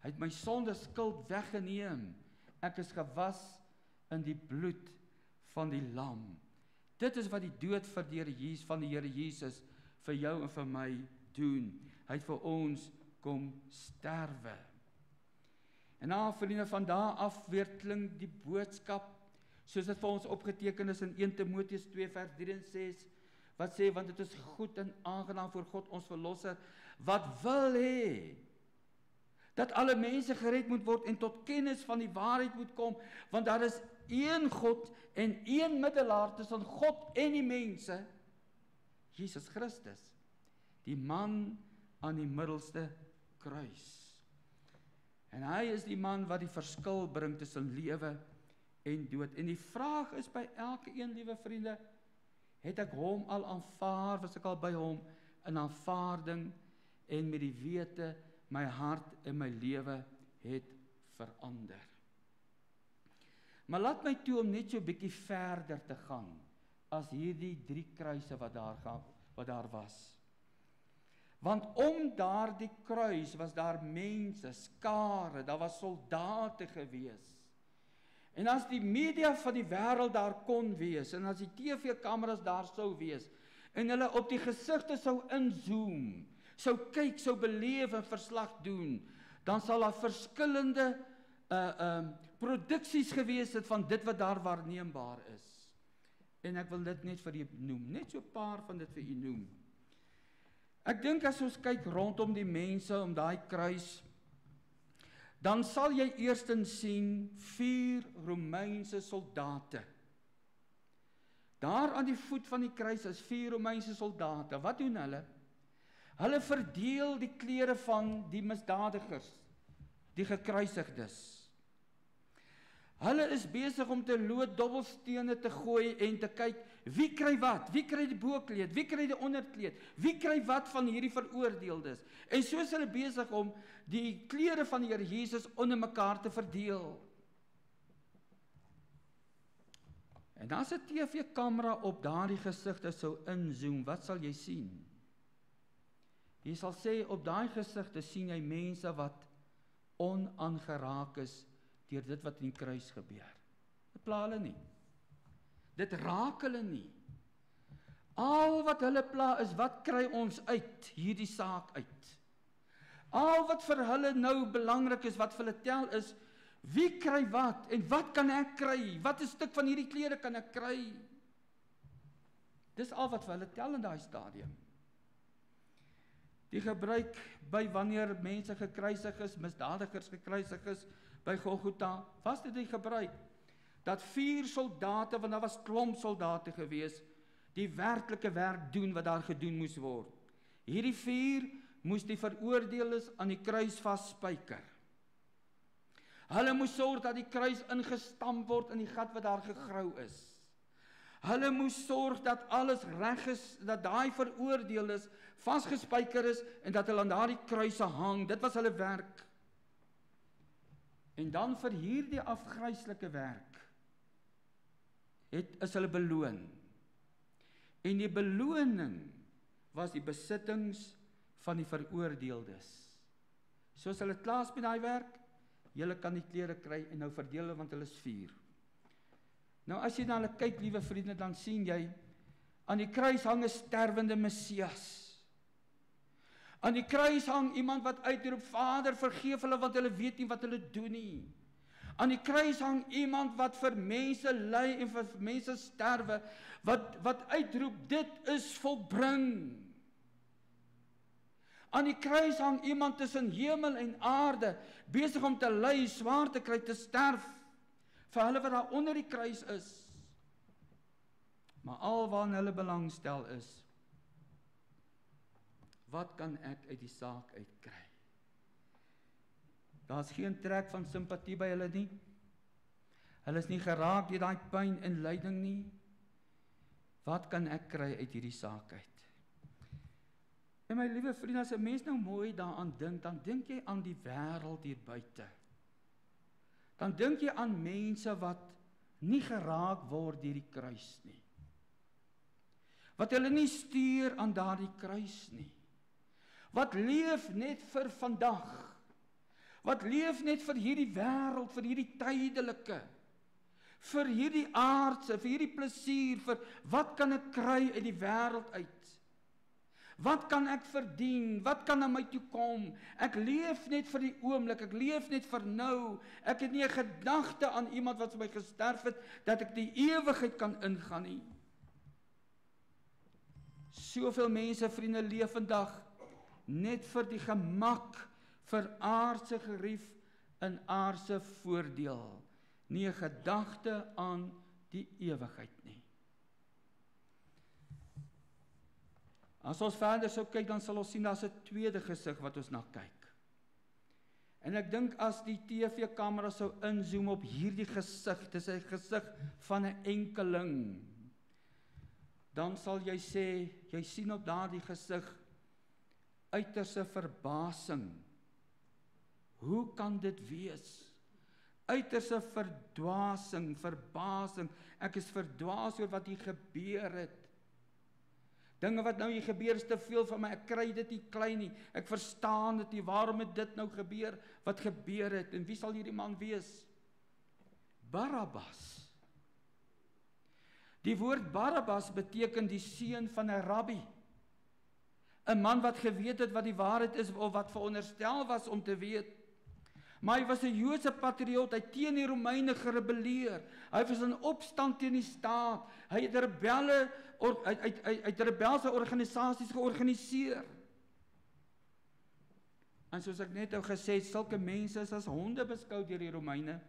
Hy het my sonde skuld weggeneem. Ek is gewas in die bloed van die lam. Dit is wat die dood van die Here Jesus vir jou en vir my doen. Hy het vir ons kom sterwe. En vriende, van daar af weer klink die boodskap, soos dit vir ons opgeteken is in 1 Timoteus 2 vers 3 en 6, wat sê, want dit is goed en aangenaam voor God ons verlosser, wat wil hê, dat alle mense gered moet word en tot kennis van die waarheid moet kom, want daar is een God en een middelaar tussen God en die mense, Jesus Christus, die man aan die middelste kruis. En hy is die man wat die verskil bring tussen lewe en dood. En die vraag is by elke een, liewe vriende, het ek hom al aanvaar, was ek al by hom in aanvaarding, en met die wete my hart en my lewe het verander. Maar laat my toe om net so 'n bietjie verder te gaan as hierdie 3 kruise wat daar was. Want om daardie kruis was daar mense, skare, daar was soldate gewees. En as die media van die wêreld daar kon wees, en as die TV-kameras daar sou wees, en hulle op die gesigte sou inzoom, sou kyk, sou beleef en verslag doen, dan sal daar verskillende produksies gewees het van dit wat daar waarneembaar is. En ek wil dit net vir u noem, net so 'n paar van dit vir u noem. Ek dink as ons kyk rondom die mense om daai kruis, dan sal jy eerstens sien 4 Romeinse soldate. Daar aan die voet van die kruis is 4 Romeinse soldate. Wat doen hulle? Hulle verdeel die klere van die misdadigers, die gekruisigdes. Hulle is besig om te lood dobbelstene te gooi en te kyk, wie kry wat? Wie kry die bokleed? Wie kry die onderkleed? Wie kry wat van hierdie veroordeeldes? En so is hulle besig om die klere van die Here Jesus onder mekaar te verdeel. En as 'n TV-kamera op daardie gesigte sou inzoom, wat sal jy sien? Jy sal sê, op daai gesigte sien jy mense wat onaangeraak is deur dit wat in die kruis gebeur. Dit pla hulle nie. Dit raak hulle nie. Al wat hulle pla is, wat kry ons uit hierdie saak uit? Al wat vir hulle nou belangrik is, wat vir hulle tel is, wie kry wat en wat kan ek kry? Wat 'n stuk van hierdie klere kan ek kry? Dis al wat vir hulle tel in daai stadium. Die gebruik by wanneer mense gekruisig is, misdadigers gekruisig is, by Golgotha, was dit die gebruik, dat 4 soldate, want daar was klomp soldate gewees, die werklike werk doen wat daar gedoen moes word. Hierdie 4 moes die veroordeeldes aan die kruis vasspyker. Hulle moes sorg dat die kruis ingestamp word in die gat wat daar gegrou is. Hulle moes sorg dat alles reg is, dat daai veroordeeldes vasgespyker is en dat hulle aan daardie kruise hang. Dit was hulle werk. En dan vir hierdie afgryslike werk is hulle beloon. En die beloning was die besittings van die veroordeeldes. Soos hulle klaar met daai werk, julle kan die klere kry en nou verdeel hulle, want hulle is 4. Nou as jy na hulle kyk, liewe vriende, dan sien jy, aan die kruis hang 'n sterwende Messias. Aan die kruis hang iemand wat uitroep, Vader, vergeef hulle, want hulle weet nie wat hulle doen nie. Aan die kruis hang iemand wat vir mense ly en vir mense sterwe, wat uitroep, dit is volbring. Aan die kruis hang iemand tussen hemel en aarde, besig om te ly, swaar te kry, te sterf, vir hulle wat daar onder die kruis is. Maar alwaar hulle belangstel is, wat kan ek uit die saak uitkry? Daar's geen trek van simpatie by hulle nie. Hulle is nie geraak deur daai pyn en lyding nie. Wat kan ek kry uit hierdie saak uit? En my liewe vriende, as 'n mens nou mooi daaraan dink, dan dink jy aan die wêreld hier buite. Dan dink jy aan mense wat nie geraak word deur die kruis nie. Wat hulle nie stuur aan daardie kruis nie. Wat leef net vir vandag. Wat leef net vir hierdie wêreld, vir hierdie tydelike, vir hierdie aardse, vir hierdie plesier, vir wat kan ek kry uit die wêreld uit? Wat kan ek verdien? Wat kan na my toe kom? Ek leef net vir die oomblik, ek leef net vir nou. Ek het nie 'n gedagte aan iemand wat vir my gesterf het, dat ek die ewigheid kan ingaan nie. Soveel mense, vriende, leef vandag net vir die gemak, vir aardse gerief en aardse voordeel. Nie 'n gedagte aan die ewigheid nie. As ons verder sou kyk, dan sal ons sien daar's 'n tweede gesig wat ons na kyk. En ek dink as die TV-kamera sou inzoom op hierdie gesig, dis 'n gesig van 'n enkeling, dan sal jy sê, jy sien op daardie gesig uiterste verbasing. Hoe kan dit wees? Uiterste verbasing. Ek is verdwaas oor wat hier gebeur het. Dinge wat nou hier gebeur is te veel vir my, ek kry dit nie klein nie, ek verstaan dit nie, waarom het dit nou gebeur, wat gebeur het, en wie sal hierdie man wees? Barabbas. Die woord Barabbas beteken die seun van 'n rabbi. 'n Man wat geweet het wat die waarheid is, of wat veronderstel was om te weet. Maar hy was 'n Joodse patriot, hy teen die Romeine gerebelleer. Hy was in opstand teen die staat. Hy het rebelse organisasies georganiseer. En soos ek net nou gesê het, sulke mense is as honde beskou deur die Romeine.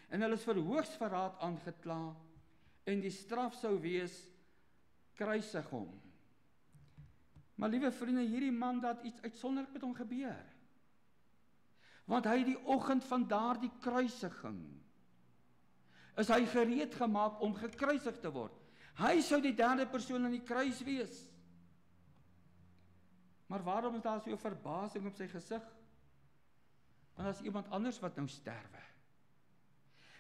En hulle is vir hoogsverraad aangekla. En die straf sou wees, kruisig hom. Maar liewe vriende, hierdie man, dat iets uitsonderlik met hom gebeur. Want hy die oggend van daardie kruisiging, is hy gereed gemaak om gekruisig te word. Hy sou die derde persoon aan die kruis wees. Maar waarom is daar so 'n verbasing op sy gesig? Want as iemand anders wat nou sterwe.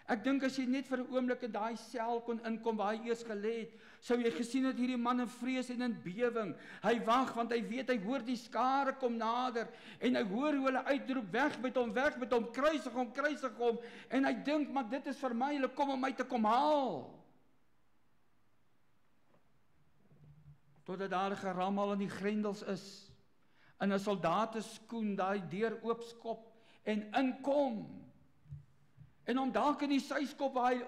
Ek dink as jy net vir 'n oomblik in daai sel kon inkom waar hy eers gelê het, sou jy gesien het hierdie man in vrees en in bewing. Hy wag want hy weet, hy hoor die skare kom nader en hy hoor hoe hulle uitroep, weg met hom, kruisig hom, en hy dink, maar dit is vir my, hulle kom om my te kom haal. Totdat daar gerammel aan die grendels is, en 'n soldaat skoen daai deur oopskop en inkom. En om dalk in die syskop waar hy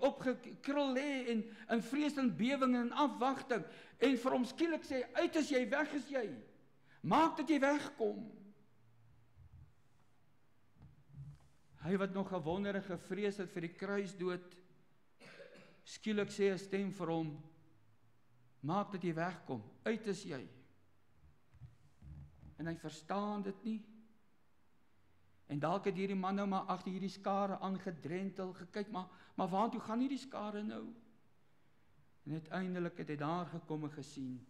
opgekrul lê en in vrees en bewing en afwagting, en vir hom skielik sê, uit is jy, weg is jy, maak dat jy wegkom. Hy wat nog gewonder en gevrees het vir die kruisdood, skielik sê 'n stem vir hom, maak dat jy wegkom, uit is jy. En hy verstaan dit nie. En dalk het hierdie man nou maar agter hierdie skare aangedrentel, gekyk, maar waartoe gaan hierdie skare nou? En uiteindelik het hy daar gekom en gesien,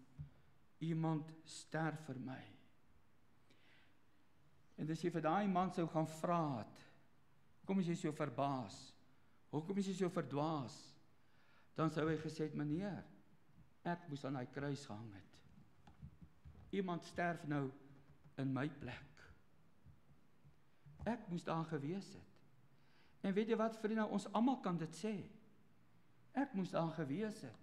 iemand sterf vir my. En as jy vir daai man sou gaan vra het, kom as jy so verbaas, hoekom is jy so verdwaas? Dan sou hy gesê het, meneer, ek moes aan hy kruis gehang het. Iemand sterf nou in my plek. Ek moes daar gewees het. En weet jy wat, vriende, ons almal kan dit sê. Ek moes daar gewees het.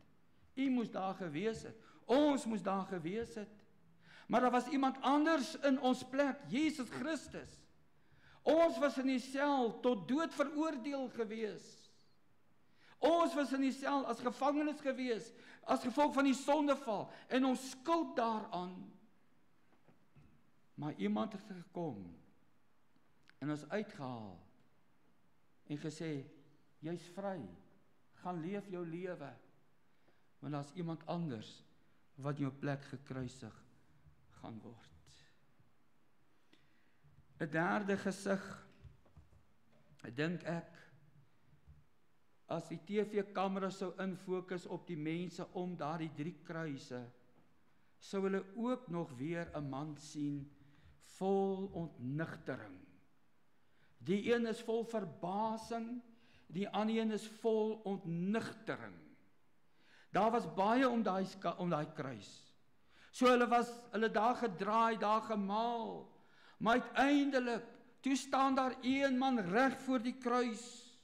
U moes daar gewees het. Ons moes daar gewees het. Maar daar was iemand anders in ons plek, Jesus Christus. Ons was in die sel tot dood veroordeel gewees. Ons was in die sel as gevangenes gewees, as gevolg van die sondeval, en ons skuld daaraan. Maar iemand het gekom, en ons uitgehaal, en gesê, jy's vry, gaan leef jou lewe, want daar's iemand anders, wat in jou plek gekruisig gaan word. 'n derde gesig, dink ek, as die TV-kamera sou infokus op die mense om daardie 3 kruise, sou hulle ook nog weer 'n man sien, vol ontnigtering. Die een is vol verbasing, die ander een is vol ontnigtering. Daar was baie om daai kruis. So hulle daar gedraai, daar gemaal, maar uiteindelik, toe staan daar een man reg voor die kruis.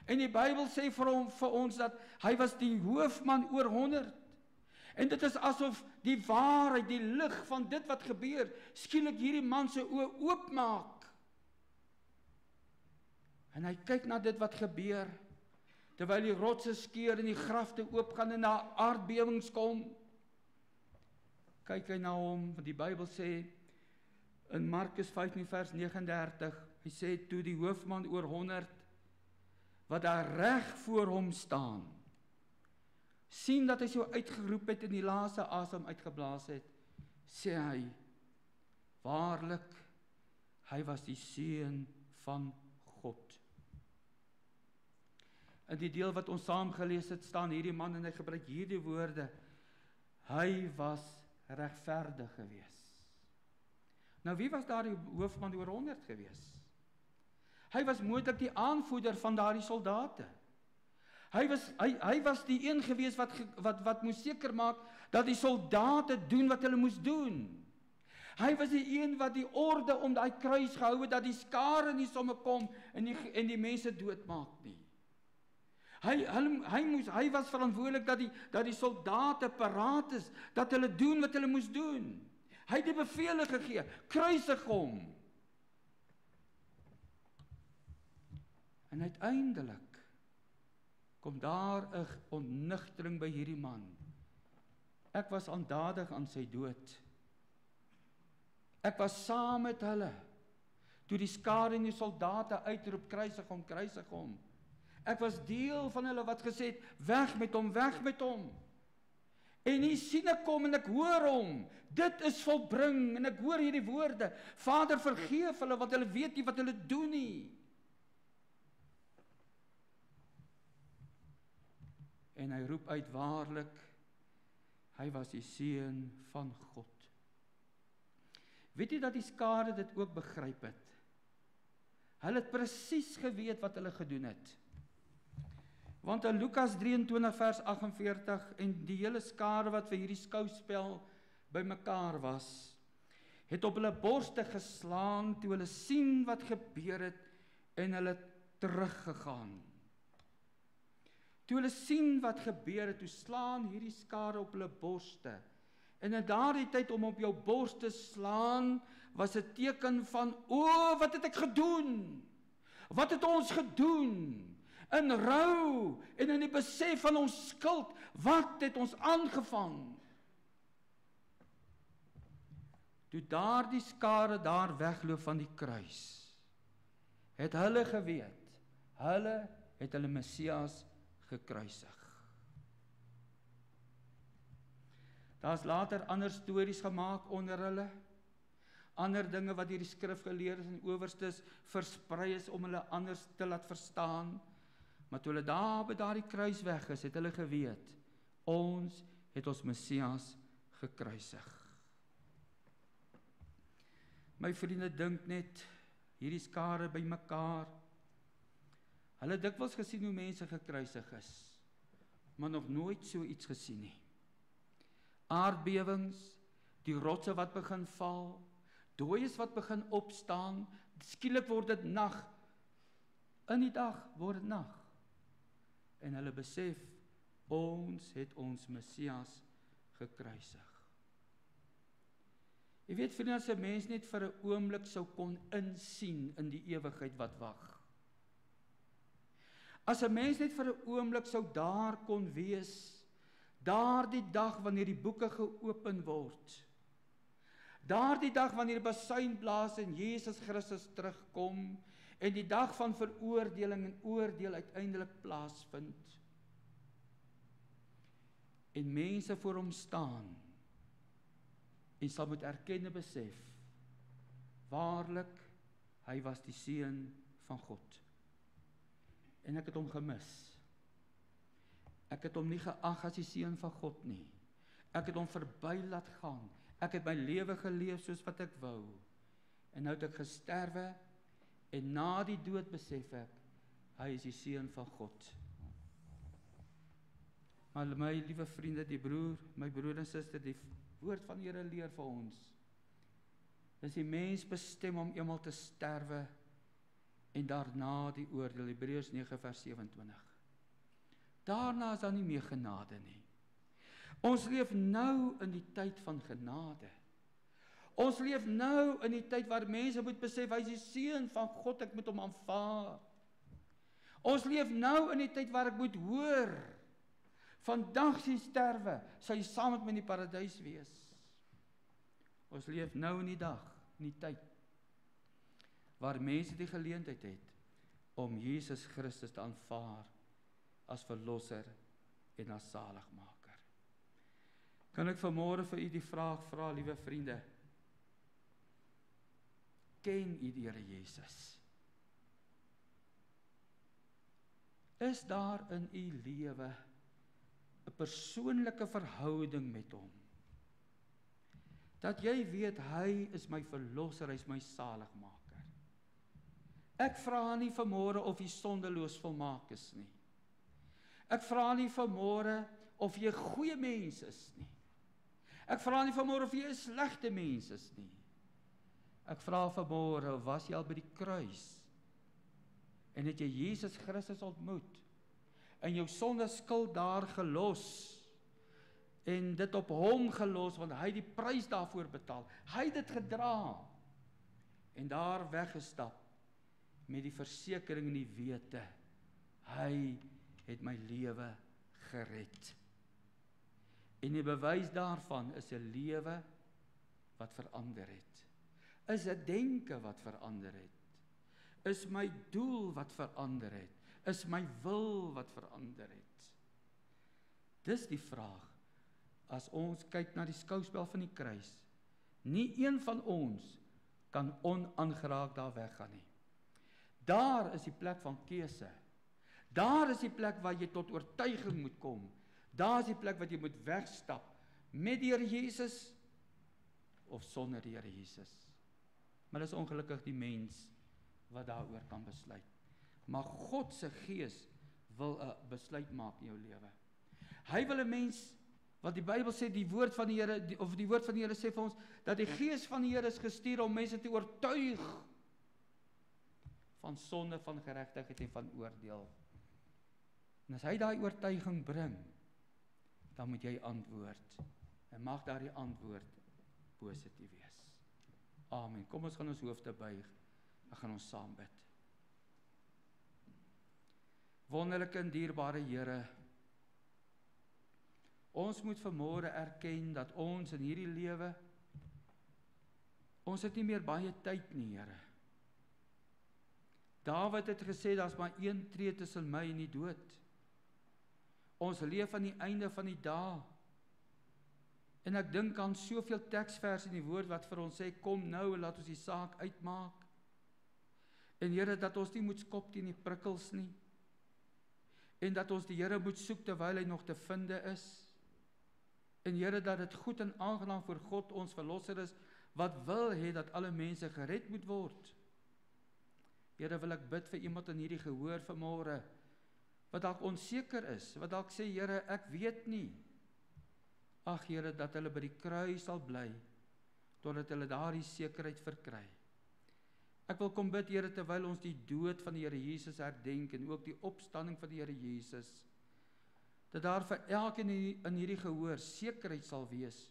En die Bybel sê vir ons dat hy was die hoofman oor 100. En dit is asof die waarheid, die lig van dit wat gebeur, skielik hierdie man se oë oopmaak. En hy kyk na dit wat gebeur, terwyl die rotse skeur en die grafte oopgaan en daar aardbewings kom. Kyk hy na hom, want die Bybel sê, in Markus 15 vers 39, hy sê, toe die hoofman oor 100, wat daar reg voor hom staan, sien dat hy so uitgeroep het en die laaste asem uitgeblaas het, sê hy, waarlik, hy was die seun van God. In die deel wat ons saam gelees het, staan hierdie man en hy gebruik hierdie woorde, hy was regverdig gewees. Nou wie was daar die hoofman oor 100 gewees? Hy was moontlik die aanvoerder van daardie soldate. Hy was die een gewees wat moes seker maak dat die soldate doen wat hulle moes doen. Hy was die een wat die orde om daai kruis gehou het, dat die skare nie sommer kom en die mense doodmaak nie. Hy was verantwoordelik dat die soldate paraat is, dat hulle doen wat hulle moes doen. Hy het die bevele gegee, kruisig hom. En uiteindelik kom daar 'n onnigtering by hierdie man. Ek was aandadig aan sy dood. Ek was saam met hulle, toe die skare en die soldate uitroep, kruisig hom, kruisig hom. Ek was deel van hulle wat gesê het, weg met hom, weg met hom. En hier sien ek kom en ek hoor hom, dit is volbring, en ek hoor hierdie woorde, Vader vergeef hulle, want hulle weet nie wat hulle doen nie. En hy roep uit, waarlik, hy was die seun van God. Weet jy dat die skare dit ook begryp het? Hulle het presies geweet wat hulle gedoen het. Want in Lukas 23 vers 48 en die hele skare wat vir hierdie skouspel bymekaar was, het op hulle borste geslaan toe hulle sien wat gebeur het en hulle teruggegaan. Toe hulle sien wat gebeur het, toe slaan hierdie skare op hulle borste. En in daardie tyd om op jou bors te slaan, was 'n teken van, wat het ek gedoen? Wat het ons gedoen? In rou en in die besef van ons skuld, wat het ons aangevang? Toe daardie skare daar wegloop van die kruis, het hulle geweet, hulle het hulle Messias gekruisig. Daar's later ander stories gemaak onder hulle, ander dinge wat deur die skrifgeleerdes en owerstes versprei is om hulle anders te laat verstaan, maar toe hulle daar by daardie kruis weg is, het hulle geweet, ons het ons Messias gekruisig. My vriende, dink net, hierdie skare by mekaar, hulle het dikwels gesien hoe mense gekruisig is, maar nog nooit so iets gesien nie. Aardbewings, die rotse wat begin val, dooies wat begin opstaan, skielik word dit nag, in die dag word dit nag, en hulle besef, ons het ons Messias gekruisig. Jy weet, vriende, as 'n mens net vir 'n oomblik sou kon insien in die ewigheid wat wag. As 'n mens net vir 'n oomblik sou daar kon wees, daardie dag wanneer die boeke geopen word, daardie dag wanneer die basuin blaas en Jesus Christus terugkom, en die dag van veroordeling en oordeel uiteindelik plaasvind, en mense voor hom staan, en sal moet erken en besef, waarlik, hy was die seun van God. En ek het hom gemis. Ek het hom nie geag as die seun van God nie. Ek het hom verby laat gaan. Ek het my lewe geleef soos wat ek wou. En nou het ek gesterwe, en na die dood besef ek, hy is die seun van God. Maar my liewe vriende, my broer en suster, die woord van die Here leer vir ons, is die mens bestem om eenmaal te sterwe, en daarna die oordeel, Hebreërs 9 vers 27. Daarna is daar nie meer genade nie. Ons leef nou in die tyd van genade. Ons leef nou in die tyd waar mense moet besef, hy is die seun van God, ek moet hom aanvaar. Ons leef nou in die tyd waar ek moet hoor, vandag sy sterwe, sal jy saam met my in die paradys wees. Ons leef nou in die dag, in die tyd, waar mense die geleentheid het, om Jesus Christus te aanvaar, as verlosser en as zaligmaker. Kan ek vanmôre vir u die vraag vra, liewe vriende, ken u die Here Jesus? Is daar in u lewe 'n persoonlike verhouding met hom? dat jy weet, hy is my verlosser, hy is my saligmaker. Ek vra nie vanmôre of jy sondeloos volmaak is nie. Ek vra nie vanmôre of jy 'n goeie mens is nie. Ek vra nie vanmôre of jy 'n slegte mens is nie. Ek vra vanmôre, was jy al by die kruis? En het jy Jesus Christus ontmoet? En jou sonde skuld daar gelos? En dit op hom gelos, want hy het die prys daarvoor betaal. Hy het dit gedra. En daar weggestap, met die versekering en die wete, hy het my lewe gered. En die bewys daarvan is 'n lewe wat verander het. Is 'n denke wat verander het. Is my doel wat verander het. Is my wil wat verander het. Dis die vraag. As ons kyk na die skouspel van die kruis, nie een van ons kan onaangeraak daar weggaan nie. Daar is die plek van keuse. Daar is die plek waar jy tot oortuiging moet kom. Daar is die plek wat jy moet wegstap, met die Here Jesus, of sonder die Here Jesus. Maar dis ongelukkig die mens, wat daaroor kan besluit. Maar God se Gees wil 'n besluit maak in jou lewe. Hy wil 'n mens, wat die Bybel sê, die woord van die Here, die woord van die Here sê vir ons, dat die Gees van die Here is gestuur om mense te oortuig van sonde, van geregtigheid en van oordeel. En as hy daai oortuiging bring, dan moet jy antwoord. En mag daardie antwoord positief wees. Amen. Kom ons gaan ons hoofde buig. Dan gaan ons saam bid. Wonderlike en dierbare Here, ons moet vanmôre erken dat ons in hierdie lewe, ons het nie meer baie tyd nie, Here. Dawid het gesê, daar's maar een tree tussen my en die dood. Ons leef aan die einde van die dae. En ek dink aan soveel teksverse in die woord wat vir ons sê, kom nou en laat ons die saak uitmaak. En Here, dat ons nie moet skop teen die prikkels nie. En dat ons die Here moet soek terwyl hy nog te vinde is. En Here, dat dit goed en aangenaam vir God ons verlosser is, wat wil hê dat alle mense gered moet word. Here, wil ek bid vir iemand in hierdie gehoor vanmôre, wat dalk onseker is, wat dalk sê, Here, ek weet nie. Ag Here, dat hulle by die kruis sal bly, totdat hulle daardie sekerheid verkry. Ek wil kom bid, Here, terwyl ons die dood van die Here Jesus herdenk, en ook die opstanding van die Here Jesus, dat daar vir elkeen in hierdie gehoor sekerheid sal wees,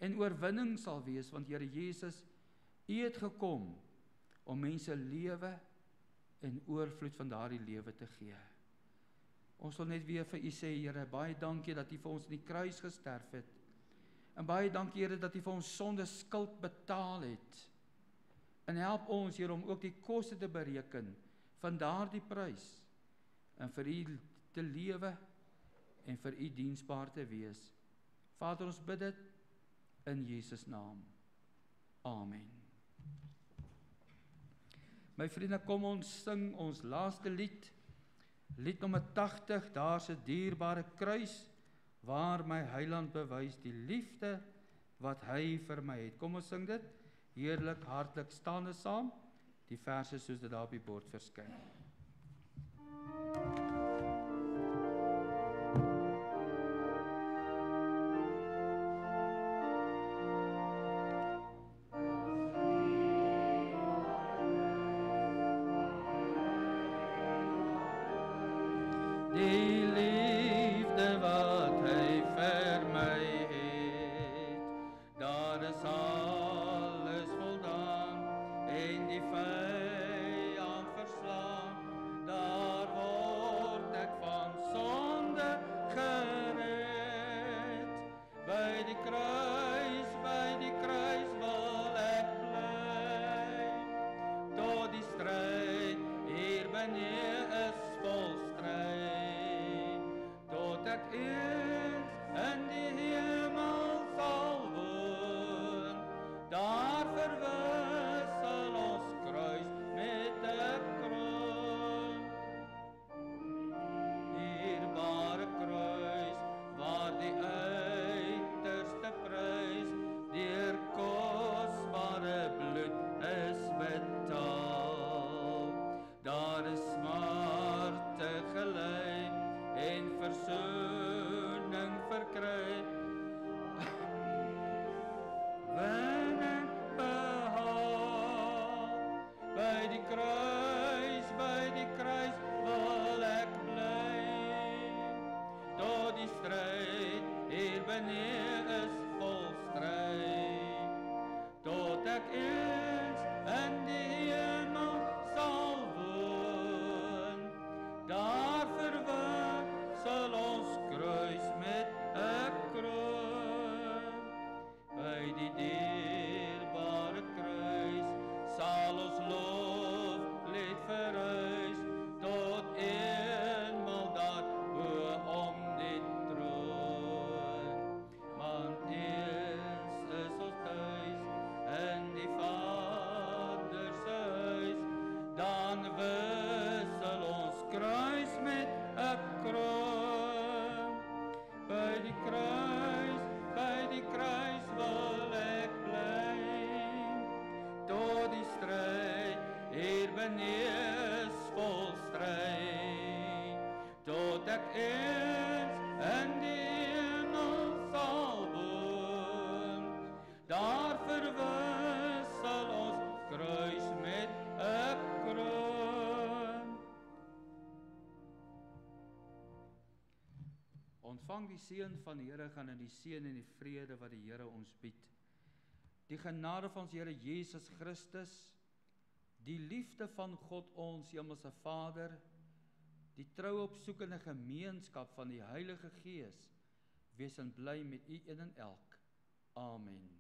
en oorwinning sal wees, want Here Jesus, U het gekom, om mense lewe, en oorvloed van daardie lewe te gee. Ons wil net weer vir U sê, Here, baie dankie dat U vir ons in die kruis gesterf het, en baie dankie, Here, dat U vir ons sonde skuld betaal het, en help ons, Here, om ook die koste te bereken, van daardie prys, en vir U te lewe, en vir U diensbaar te wees. Vader, ons bid dit, in Jesus naam. Amen. My vriende, kom ons sing ons laaste lied, lied nommer 80, daar's 'n dierbare kruis, waar my Heiland bewys die liefde, wat hy vir my het. Kom ons sing dit, heerlik, hartlik, staande saam, die verse soos dit daar op die bord verskyn. Die liefde wat hy vir my het, daar is alles voldaan, en die vyand verslaan, daar word ek van sonde gered. By die kruis wil ek bly, tot die stryd hier benee is volstryd, tot ek eens in die hemel sal woon, daar verwissel ons kruis met 'n kroon. Dierbare kruis, waar die uiterste prys deur Ontvang die seën van die Here, gaan in die seën en die vrede wat die Here ons bied. Die genade van ons Here Jesus Christus, die liefde van God ons Hemelse Vader, die troue opsoekende gemeenskap van die Heilige Gees, wees en bly met u een en elk. Amen.